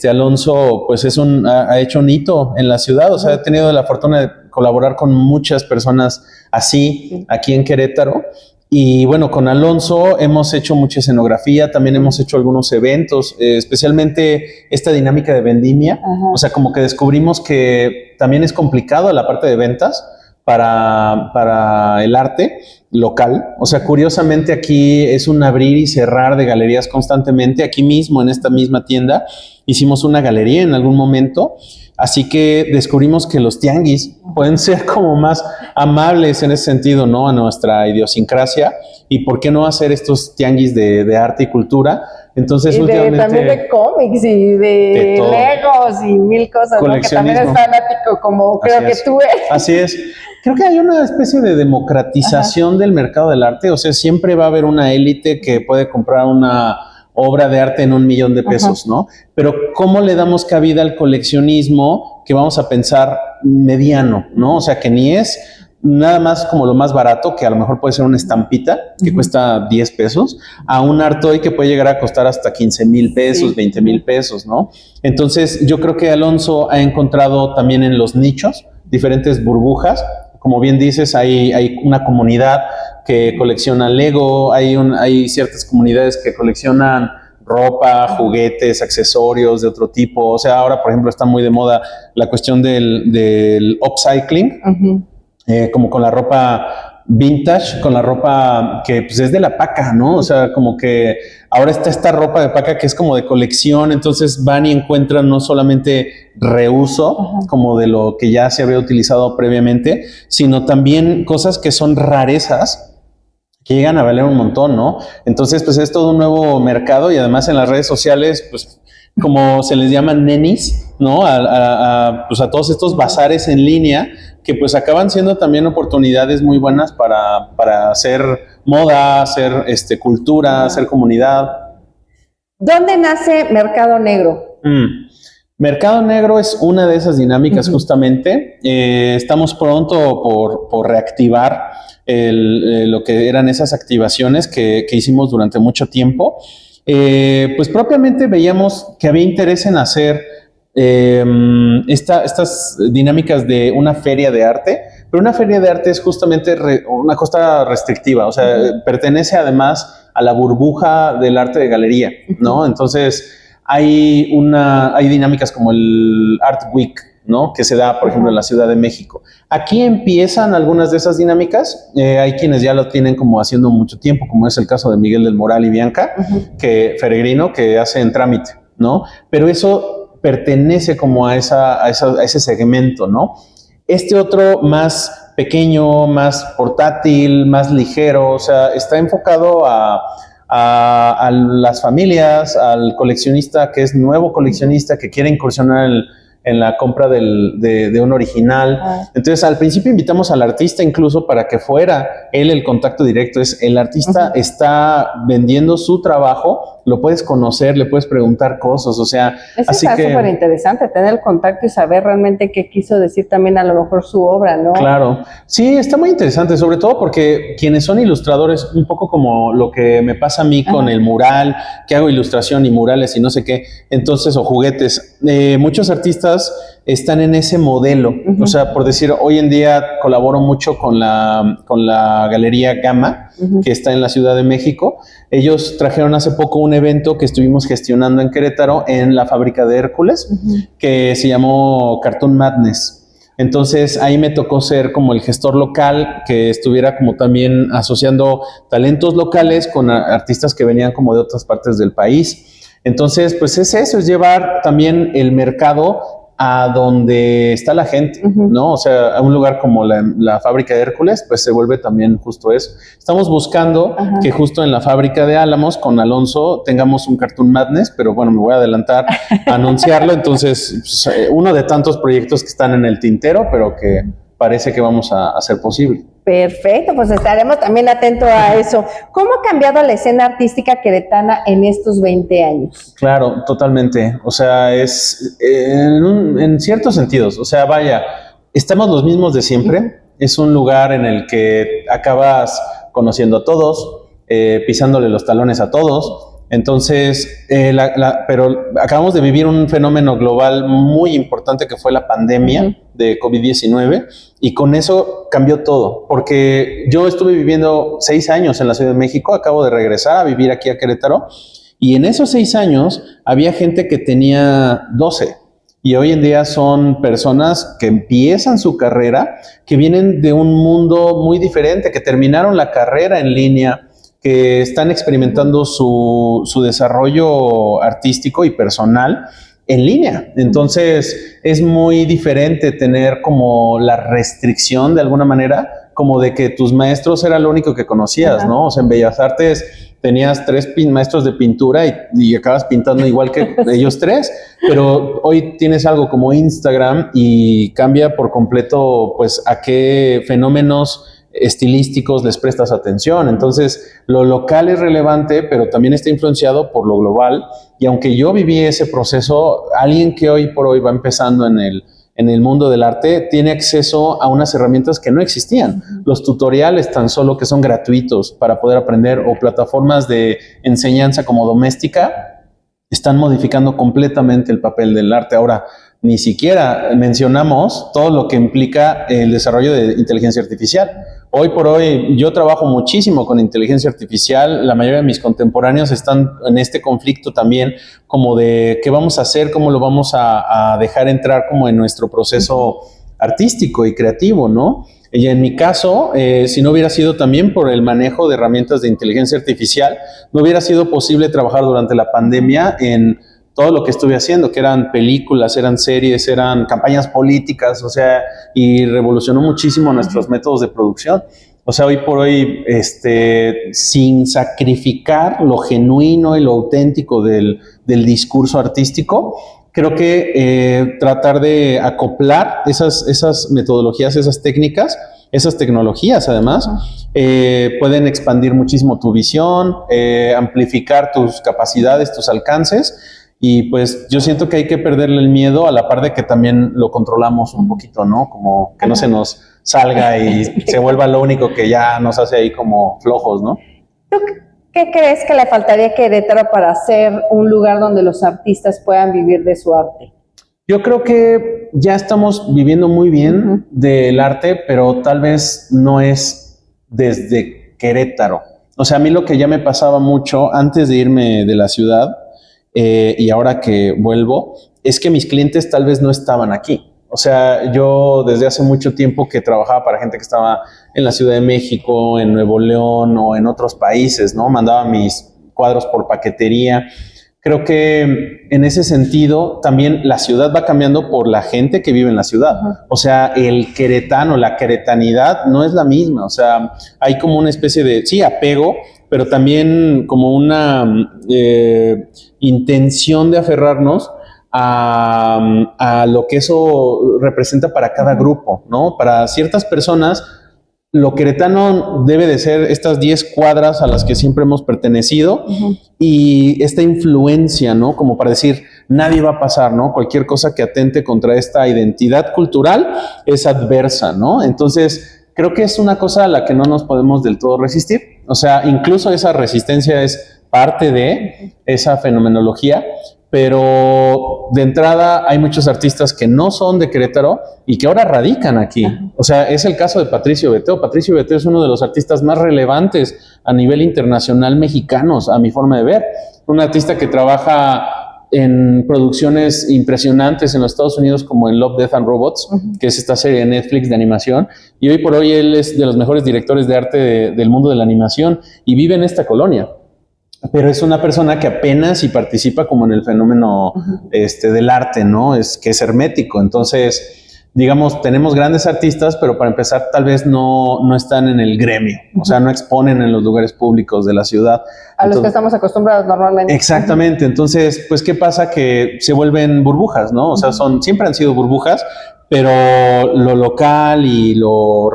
Alonso, pues ha hecho un hito en la ciudad, o sea, ha tenido la fortuna de colaborar con muchas personas así aquí en Querétaro. Y bueno, con Alonso hemos hecho mucha escenografía, también hemos hecho algunos eventos, especialmente esta dinámica de vendimia. Ajá. O sea, como que descubrimos que también es complicado la parte de ventas para el arte local. O sea, curiosamente aquí es un abrir y cerrar de galerías constantemente. Aquí mismo, en esta misma tienda, hicimos una galería en algún momento. Así que descubrimos que los tianguis pueden ser como más amables en ese sentido, ¿no? A nuestra idiosincrasia. ¿Y por qué no hacer estos tianguis de arte y cultura? Entonces, últimamente... También de cómics y de Legos y mil cosas, ¿no? Que también es fanático, como creo que tú eres. Así es. Creo que hay una especie de democratización del mercado del arte. O sea, siempre va a haber una élite que puede comprar una obra de arte en $1,000,000 de pesos, ¿no? Pero ¿cómo le damos cabida al coleccionismo que vamos a pensar mediano, ¿no? O sea, que ni es nada más como lo más barato, que a lo mejor puede ser una estampita que cuesta 10 pesos, a un art toy que puede llegar a costar hasta 15,000 pesos, 20,000 pesos, ¿no? Entonces, yo creo que Alonso ha encontrado también en los nichos diferentes burbujas. Como bien dices, hay una comunidad que colecciona Lego, hay ciertas comunidades que coleccionan ropa, juguetes, accesorios de otro tipo. O sea, ahora, por ejemplo, está muy de moda la cuestión del upcycling, como con la ropa vintage, con la ropa que pues, es de la paca, ¿no? O sea, como que ahora está esta ropa de paca que es como de colección, entonces van y encuentran no solamente reuso, como de lo que ya se había utilizado previamente, sino también cosas que son rarezas, que llegan a valer un montón, ¿no? Entonces, pues es todo un nuevo mercado y además en las redes sociales, pues como se les llaman nenis, ¿no? Pues a todos estos bazares en línea que pues acaban siendo también oportunidades muy buenas para hacer moda, hacer cultura, hacer comunidad. ¿Dónde nace Mercado Negro? Mercado Negro es una de esas dinámicas justamente. Estamos pronto por reactivar lo que eran esas activaciones que hicimos durante mucho tiempo. Pues propiamente veíamos que había interés en hacer estas dinámicas de una feria de arte, pero una feria de arte es justamente una cosa restrictiva, o sea, pertenece además a la burbuja del arte de galería, ¿no? Entonces hay dinámicas como el Art Week, ¿no? Que se da, por ejemplo, en la Ciudad de México. Aquí empiezan algunas de esas dinámicas. Hay quienes ya lo tienen como haciendo mucho tiempo, como es el caso de Miguel del Moral y Bianca, Feregrino, que hace en trámite, ¿no? Pero eso pertenece como a ese segmento, ¿no? Este otro más pequeño, más portátil, más ligero, o sea, está enfocado a las familias, al coleccionista que es nuevo coleccionista que quiere incursionar en la compra de un original. Entonces, al principio invitamos al artista incluso para que fuera él el contacto directo. El artista está vendiendo su trabajo, lo puedes conocer, le puedes preguntar cosas, o sea... Eso está súper interesante, tener el contacto y saber realmente qué quiso decir también a lo mejor su obra, ¿no? Claro, sí, está muy interesante, sobre todo porque quienes son ilustradores, un poco como lo que me pasa a mí con el mural, que hago ilustración y murales y no sé qué, entonces, o juguetes, muchos artistas artistas están en ese modelo. O sea, por decir, hoy en día colaboro mucho con la Galería Gama, que está en la Ciudad de México. Ellos trajeron hace poco un evento que estuvimos gestionando en Querétaro en la fábrica de Hércules, que se llamó Cartoon Madness. Entonces ahí me tocó ser como el gestor local que estuviera como también asociando talentos locales con artistas que venían como de otras partes del país. Entonces, pues es eso, es llevar también el mercado a donde está la gente, ¿no? O sea, a un lugar como la fábrica de Hércules, pues se vuelve también justo eso. Estamos buscando que justo en la fábrica de Álamos, con Alonso, tengamos un Cartoon Madness, pero bueno, me voy a adelantar a anunciarlo. Entonces, pues, uno de tantos proyectos que están en el tintero, pero que parece que vamos a hacer posible. Perfecto, pues estaremos también atentos a eso. ¿Cómo ha cambiado la escena artística queretana en estos 20 años? Claro, totalmente. O sea, es en ciertos sentidos. O sea, vaya, estamos los mismos de siempre. Es un lugar en el que acabas conociendo a todos, pisándole los talones a todos. Entonces, pero acabamos de vivir un fenómeno global muy importante que fue la pandemia de COVID-19 y con eso cambió todo, porque yo estuve viviendo 6 años en la Ciudad de México, acabo de regresar a vivir aquí a Querétaro y en esos 6 años había gente que tenía 12 y hoy en día son personas que empiezan su carrera, que vienen de un mundo muy diferente, que terminaron la carrera en línea, que están experimentando su desarrollo artístico y personal en línea. Entonces, es muy diferente tener como la restricción de alguna manera, como de que tus maestros era lo único que conocías, ¿no? O sea, en Bellas Artes tenías 3 maestros de pintura y acabas pintando igual que ellos 3, pero hoy tienes algo como Instagram y cambia por completo, pues, a qué fenómenos estilísticos les prestas atención. Entonces, lo local es relevante, pero también está influenciado por lo global. Y aunque yo viví ese proceso, alguien que hoy por hoy va empezando en el mundo del arte tiene acceso a unas herramientas que no existían. Los tutoriales tan solo que son gratuitos para poder aprender o plataformas de enseñanza como Doméstica están modificando completamente el papel del arte. Ahora, ni siquiera mencionamos todo lo que implica el desarrollo de inteligencia artificial. Hoy por hoy yo trabajo muchísimo con inteligencia artificial, la mayoría de mis contemporáneos están en este conflicto también, como de qué vamos a hacer, cómo lo vamos a dejar entrar como en nuestro proceso artístico y creativo, ¿no? Y en mi caso, si no hubiera sido también por el manejo de herramientas de inteligencia artificial, no hubiera sido posible trabajar durante la pandemia en todo lo que estuve haciendo, que eran películas, eran series, eran campañas políticas, o sea, y revolucionó muchísimo nuestros métodos de producción. O sea, hoy por hoy, sin sacrificar lo genuino y lo auténtico del discurso artístico, creo que tratar de acoplar esas metodologías, esas técnicas, esas tecnologías además, pueden expandir muchísimo tu visión, amplificar tus capacidades, tus alcances. Y pues yo siento que hay que perderle el miedo a la par de que también lo controlamos un poquito, ¿no? Como que no se nos salga y se vuelva lo único que ya nos hace ahí como flojos, ¿no? ¿Tú qué crees que le faltaría a Querétaro para ser un lugar donde los artistas puedan vivir de su arte? Yo creo que ya estamos viviendo muy bien del arte, pero tal vez no es desde Querétaro. O sea, a mí lo que ya me pasaba mucho antes de irme de la ciudad, y ahora que vuelvo, es que mis clientes tal vez no estaban aquí. O sea, yo desde hace mucho tiempo que trabajaba para gente que estaba en la Ciudad de México, en Nuevo León o en otros países, ¿no? Mandaba mis cuadros por paquetería. Creo que en ese sentido también la ciudad va cambiando por la gente que vive en la ciudad. O sea, el queretano, la queretanidad no es la misma. O sea, hay como una especie de, sí, apego, pero también como una intención de aferrarnos a lo que eso representa para cada grupo, ¿no? Para ciertas personas, lo queretano debe de ser estas 10 cuadras a las que siempre hemos pertenecido y esta influencia, ¿no? Como para decir, nadie va a pasar, ¿no? Cualquier cosa que atente contra esta identidad cultural es adversa, ¿no? Entonces, creo que es una cosa a la que no nos podemos del todo resistir. O sea, incluso esa resistencia es parte de esa fenomenología, pero de entrada hay muchos artistas que no son de Querétaro y que ahora radican aquí. O sea, es el caso de Patricio Beteo. Patricio Beteo es uno de los artistas más relevantes a nivel internacional mexicanos, a mi forma de ver. Un artista que trabaja en producciones impresionantes en los Estados Unidos, como en Love, Death and Robots, que es esta serie de Netflix de animación, y hoy por hoy él es de los mejores directores de arte del mundo de la animación y vive en esta colonia. Pero es una persona que apenas y participa como en el fenómeno del arte, ¿no? Que es hermético. Entonces, digamos, tenemos grandes artistas, pero para empezar tal vez no están en el gremio, o sea, no exponen en los lugares públicos de la ciudad. A los que estamos acostumbrados normalmente. Exactamente. Entonces, pues, ¿qué pasa? Que se vuelven burbujas, ¿no? O sea, siempre han sido burbujas, pero lo local y lo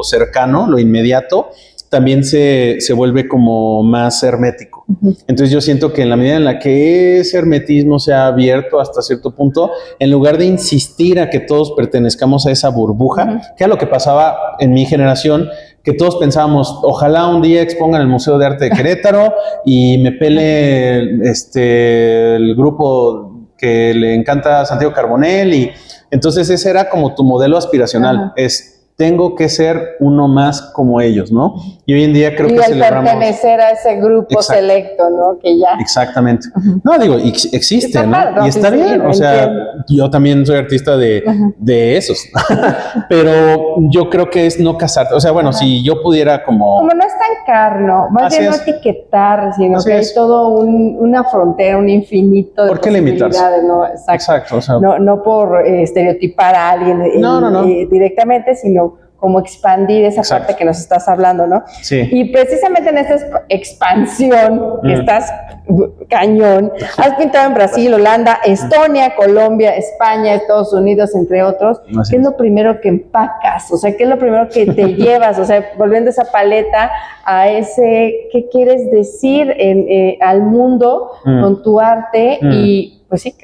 cercano, lo inmediato, también se vuelve como más hermético. Entonces yo siento que en la medida en la que ese hermetismo se ha abierto hasta cierto punto, en lugar de insistir a que todos pertenezcamos a esa burbuja, que era lo que pasaba en mi generación, que todos pensábamos, ojalá un día expongan el Museo de Arte de Querétaro y me pele el grupo que le encanta Santiago Carbonell, y entonces ese era como tu modelo aspiracional, tengo que ser uno más como ellos, ¿no? Y hoy en día creo que celebramos... pertenecer a ese grupo selecto, ¿no? Que ya... Exactamente. No, digo, existe, ¿no? Claro, y está bien, o sea, entiendo. yo también soy artista de esos, pero yo creo que es no casarte. O sea, bueno, si yo pudiera como no estancar, ¿no? Más bien no etiquetar, sino que hay todo una frontera, un infinito de ¿por qué limitarse? ¿no? Exacto. O sea, no por estereotipar a alguien directamente, sino como expandir esa parte que nos estás hablando, ¿no? Sí. Y precisamente en esta expansión que estás cañón, has pintado en Brasil, Holanda, Estonia, Colombia, España, Estados Unidos, entre otros. ¿Qué es lo primero que empacas? O sea, ¿qué es lo primero que te llevas? O sea, volviendo esa paleta a ese, ¿qué quieres decir al mundo con tu arte? Y pues sí,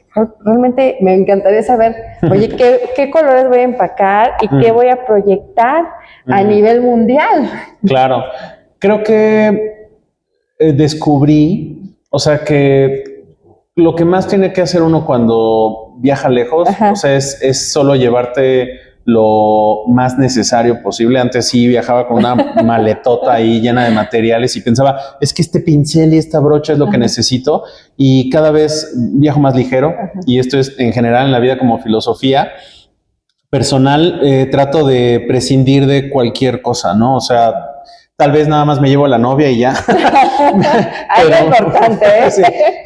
realmente me encantaría saber, oye, ¿qué colores voy a empacar y qué voy a proyectar a nivel mundial? Claro, creo que descubrí, o sea, que lo que más tiene que hacer uno cuando viaja lejos, o sea, es solo llevarte lo más necesario posible. Antes sí viajaba con una maletota ahí llena de materiales y pensaba, es que este pincel y esta brocha es lo que necesito, y cada vez viajo más ligero, y esto es en general en la vida como filosofía personal. Trato de prescindir de cualquier cosa, ¿no? O sea, tal vez nada más me llevo a la novia y ya. Algo importante, ¿eh?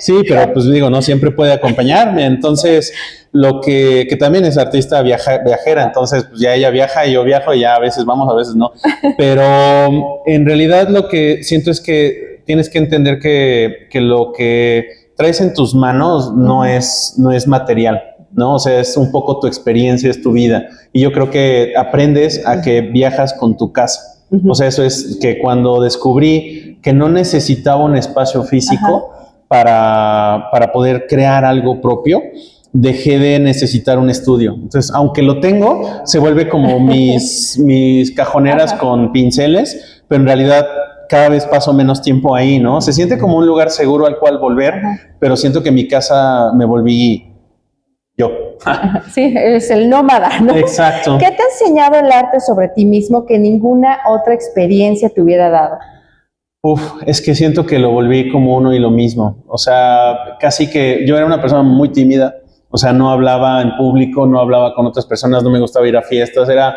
Sí, pero pues digo, no siempre puede acompañarme. Entonces, lo que también es artista viajera, entonces pues ya ella viaja y yo viajo, y ya a veces vamos, a veces no. Pero en realidad lo que siento es que tienes que entender que lo que traes en tus manos no es material, ¿no? O sea, es un poco tu experiencia, es tu vida. Y yo creo que aprendes a que viajas con tu casa. O sea, eso es que cuando descubrí que no necesitaba un espacio físico para poder crear algo propio, dejé de necesitar un estudio. Entonces, aunque lo tengo, se vuelve como mis cajoneras con pinceles, pero en realidad cada vez paso menos tiempo ahí, ¿no? Se siente como un lugar seguro al cual volver, pero siento que mi casa me volví yo. Sí, eres el nómada, ¿no? Exacto. ¿Qué te ha enseñado el arte sobre ti mismo que ninguna otra experiencia te hubiera dado? Es que siento que lo volví como uno y lo mismo. O sea, casi que yo era una persona muy tímida. O sea, no hablaba en público, no hablaba con otras personas, no me gustaba ir a fiestas, era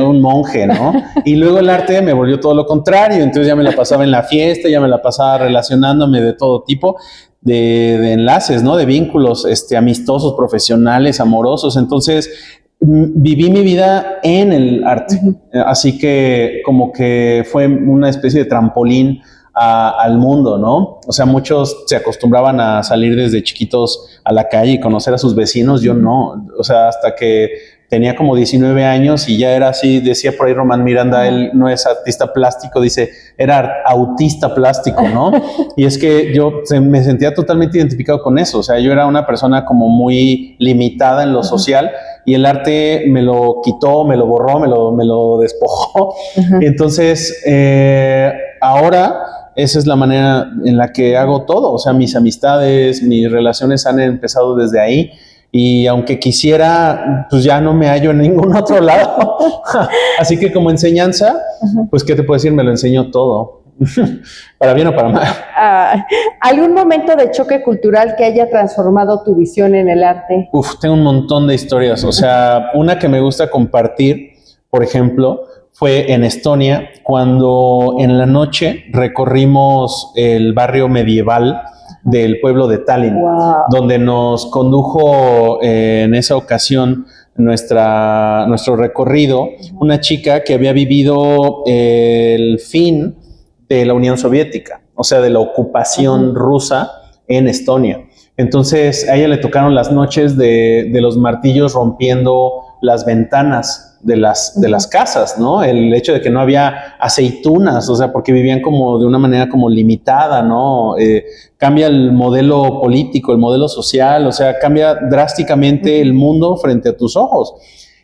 un monje, ¿no? Y luego el arte me volvió todo lo contrario. Entonces ya me la pasaba en la fiesta, ya me la pasaba relacionándome de todo tipo de enlaces, ¿no? De vínculos amistosos, profesionales, amorosos. Entonces viví mi vida en el arte. Así que como que fue una especie de trampolín al mundo, ¿no? O sea, muchos se acostumbraban a salir desde chiquitos a la calle y conocer a sus vecinos. Yo no. O sea, hasta que tenía como 19 años y ya era así, decía por ahí Román Miranda, él no es artista plástico, dice, era autista plástico, ¿no? Y es que yo me sentía totalmente identificado con eso. O sea, yo era una persona como muy limitada en lo social, y el arte me lo quitó, me lo borró, me lo despojó. Entonces, ahora esa es la manera en la que hago todo. O sea, mis amistades, mis relaciones han empezado desde ahí. Y aunque quisiera, pues ya no me hallo en ningún otro lado. Así que como enseñanza, pues ¿qué te puedo decir? Me lo enseñó todo. Para bien o para mal. ¿Algún momento de choque cultural que haya transformado tu visión en el arte? Tengo un montón de historias. O sea, una que me gusta compartir, por ejemplo, fue en Estonia, cuando en la noche recorrimos el barrio medieval del pueblo de Tallinn, Wow. donde nos condujo en esa ocasión nuestro recorrido una chica que había vivido el fin de la Unión Soviética, o sea, de la ocupación rusa en Estonia. Entonces a ella le tocaron las noches de los martillos rompiendo las ventanas de las casas, ¿no? El hecho de que no había aceitunas, o sea, porque vivían como de una manera como limitada, ¿no? Cambia el modelo político, el modelo social, o sea, cambia drásticamente el mundo frente a tus ojos.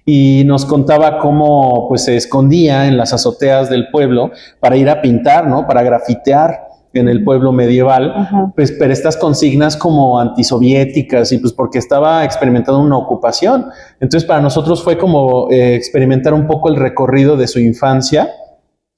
Y nos contaba cómo pues se escondía en las azoteas del pueblo para ir a pintar, ¿no? Para grafitear en el pueblo medieval, pues, pero estas consignas como antisoviéticas y pues porque estaba experimentando una ocupación. Entonces para nosotros fue como experimentar un poco el recorrido de su infancia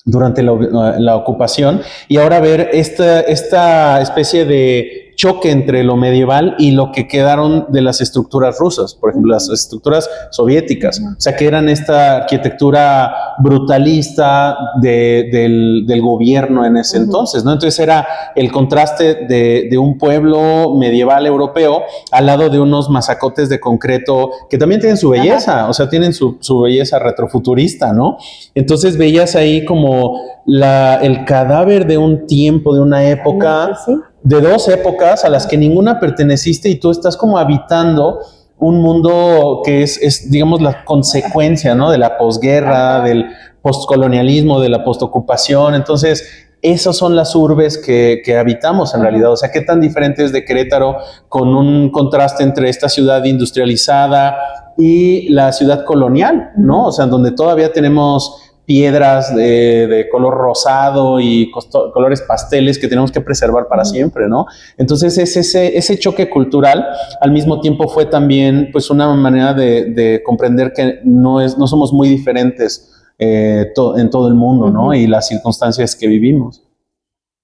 durante la ocupación y ahora ver esta especie de choque entre lo medieval y lo que quedaron de las estructuras rusas, por ejemplo, las estructuras soviéticas, o sea, que eran esta arquitectura brutalista del gobierno en ese entonces, ¿no? Entonces era el contraste de un pueblo medieval europeo al lado de unos mazacotes de concreto que también tienen su belleza, o sea, tienen su belleza retrofuturista, ¿no? Entonces veías ahí como el cadáver de un tiempo, de una época, ¿Sí? de dos épocas a las que ninguna perteneciste y tú estás como habitando un mundo que es digamos, la consecuencia, ¿no? De la posguerra, del postcolonialismo, de la postocupación. Entonces, esas son las urbes que habitamos en realidad. O sea, qué tan diferente es de Querétaro con un contraste entre esta ciudad industrializada y la ciudad colonial, ¿no? O sea, donde todavía tenemos piedras de color rosado y colores pasteles que tenemos que preservar para siempre, ¿no? Entonces ese choque cultural al mismo tiempo fue también pues una manera de comprender que no somos muy diferentes en todo el mundo, ¿no? Y las circunstancias que vivimos.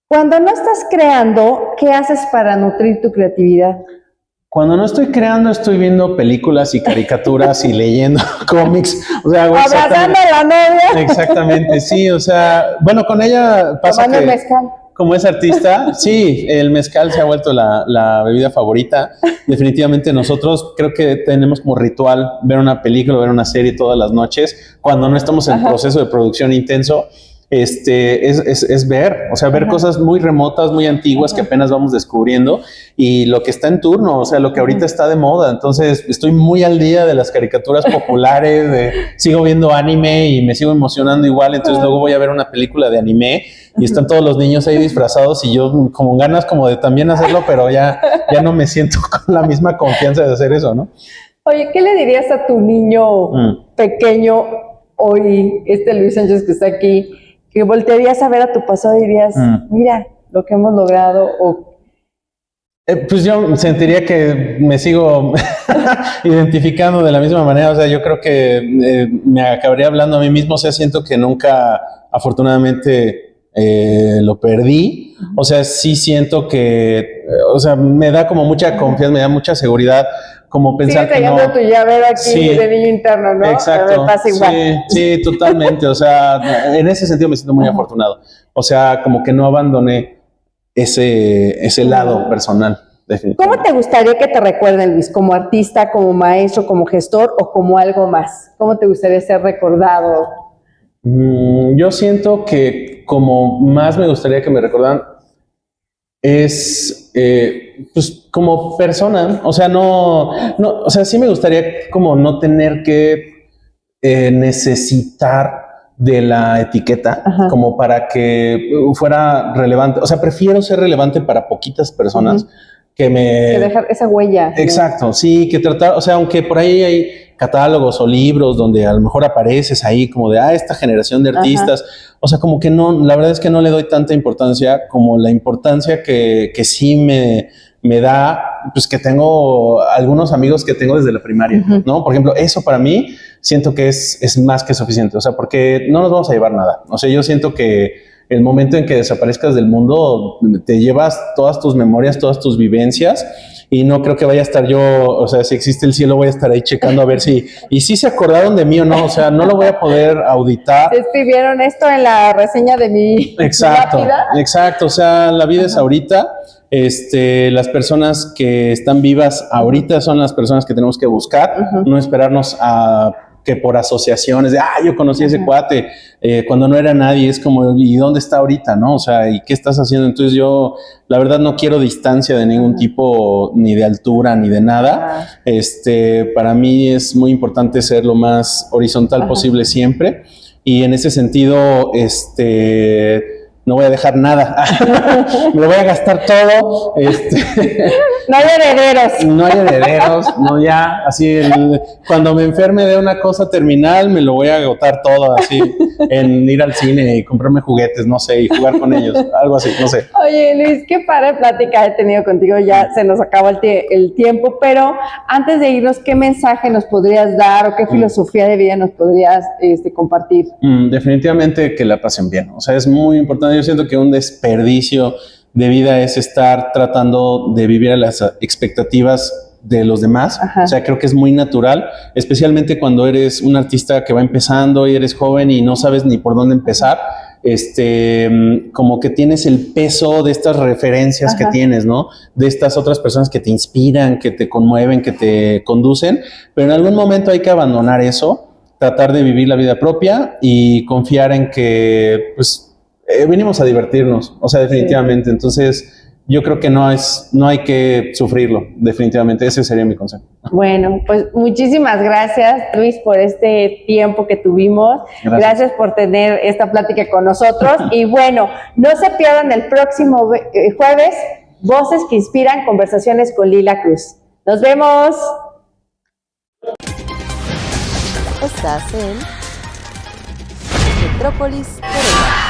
Cuando no estás creando, ¿qué haces para nutrir tu creatividad? Cuando no estoy creando, estoy viendo películas y caricaturas y leyendo cómics. O sea, abrazando a la novia. Exactamente, sí. O sea, bueno, con ella pasa tomando que mezcal. Como es artista, sí, el mezcal se ha vuelto la bebida favorita. Definitivamente nosotros creo que tenemos como ritual ver una película, ver una serie todas las noches. Cuando no estamos en proceso de producción intenso, es ver, o sea, ver cosas muy remotas, muy antiguas que apenas vamos descubriendo y lo que está en turno, o sea, lo que ahorita está de moda. Entonces estoy muy al día de las caricaturas populares, sigo viendo anime y me sigo emocionando igual. Entonces luego voy a ver una película de anime y están todos los niños ahí disfrazados y yo como ganas como de también hacerlo, pero ya no me siento con la misma confianza de hacer eso, ¿no? Oye, ¿qué le dirías a tu niño pequeño hoy, Luis Sánchez que está aquí, que voltearías a ver a tu pasado y dirías, mira lo que hemos logrado? Pues yo sentiría que me sigo identificando de la misma manera. O sea, yo creo que me acabaría hablando a mí mismo. O sea, siento que nunca, afortunadamente, lo perdí. O sea, sí siento que, o sea, me da como mucha confianza, me da mucha seguridad. Como pensar que no. Tu llavero aquí de niño interno, ¿no? Exacto. Me pasa igual. Sí, totalmente. O sea, en ese sentido me siento muy afortunado. O sea, como que no abandoné ese lado personal. ¿Cómo te gustaría que te recuerden, Luis? ¿Como artista, como maestro, como gestor o como algo más? ¿Cómo te gustaría ser recordado? Yo siento que como más me gustaría que me recordaran es pues como persona. O sea, o sea, sí me gustaría como no tener que necesitar de la etiqueta como para que fuera relevante. O sea, prefiero ser relevante para poquitas personas que dejar esa huella. Exacto, ¿no? Sí, que tratar, o sea, aunque por ahí hay catálogos o libros donde a lo mejor apareces ahí como de, esta generación de artistas. Ajá. O sea, como que no, la verdad es que no le doy tanta importancia como la importancia que sí me da, pues que tengo algunos amigos que tengo desde la primaria, ¿no? Por ejemplo, eso para mí siento que es más que suficiente, o sea, porque no nos vamos a llevar nada. O sea, yo siento que el momento en que desaparezcas del mundo, te llevas todas tus memorias, todas tus vivencias, y no creo que vaya a estar yo, o sea, si existe el cielo, voy a estar ahí checando a ver si se acordaron de mí o no, o sea, no lo voy a poder auditar. ¿Te escribieron esto en la reseña de mi lápida? Exacto, o sea, la vida es ahorita. Las personas que están vivas ahorita son las personas que tenemos que buscar, no esperarnos a que por asociaciones de, yo conocí a ese cuate, cuando no era nadie, es como, ¿y dónde está ahorita, no? O sea, ¿y qué estás haciendo? Entonces yo, la verdad, no quiero distancia de ningún tipo, ni de altura, ni de nada. Para mí es muy importante ser lo más horizontal posible siempre, y en ese sentido, no voy a dejar nada, me lo voy a gastar todo. No hay herederos. No hay herederos, no ya, así, cuando me enferme de una cosa terminal, me lo voy a agotar todo, así, en ir al cine y comprarme juguetes, no sé, y jugar con ellos, algo así, no sé. Oye, Luis, qué padre plática he tenido contigo, ya se nos acabó el tiempo, pero antes de irnos, ¿qué mensaje nos podrías dar o qué filosofía de vida nos podrías compartir? Definitivamente que la pasen bien, o sea, es muy importante. Yo siento que un desperdicio de vida es estar tratando de vivir a las expectativas de los demás. O sea, creo que es muy natural, especialmente cuando eres un artista que va empezando y eres joven y no sabes ni por dónde empezar. Como que tienes el peso de estas referencias que tienes, ¿no? De estas otras personas que te inspiran, que te conmueven, que te conducen, pero en algún momento hay que abandonar eso, tratar de vivir la vida propia y confiar en que, pues, venimos a divertirnos, o sea, definitivamente. Entonces, yo creo que no hay que sufrirlo, definitivamente. Ese sería mi consejo. Bueno, pues muchísimas gracias, Luis, por este tiempo que tuvimos. Gracias por tener esta plática con nosotros. Y bueno, no se pierdan el próximo jueves, Voces que Inspiran, conversaciones con Lila Cruz. ¡Nos vemos! Estás en Metrópolis Querétaro.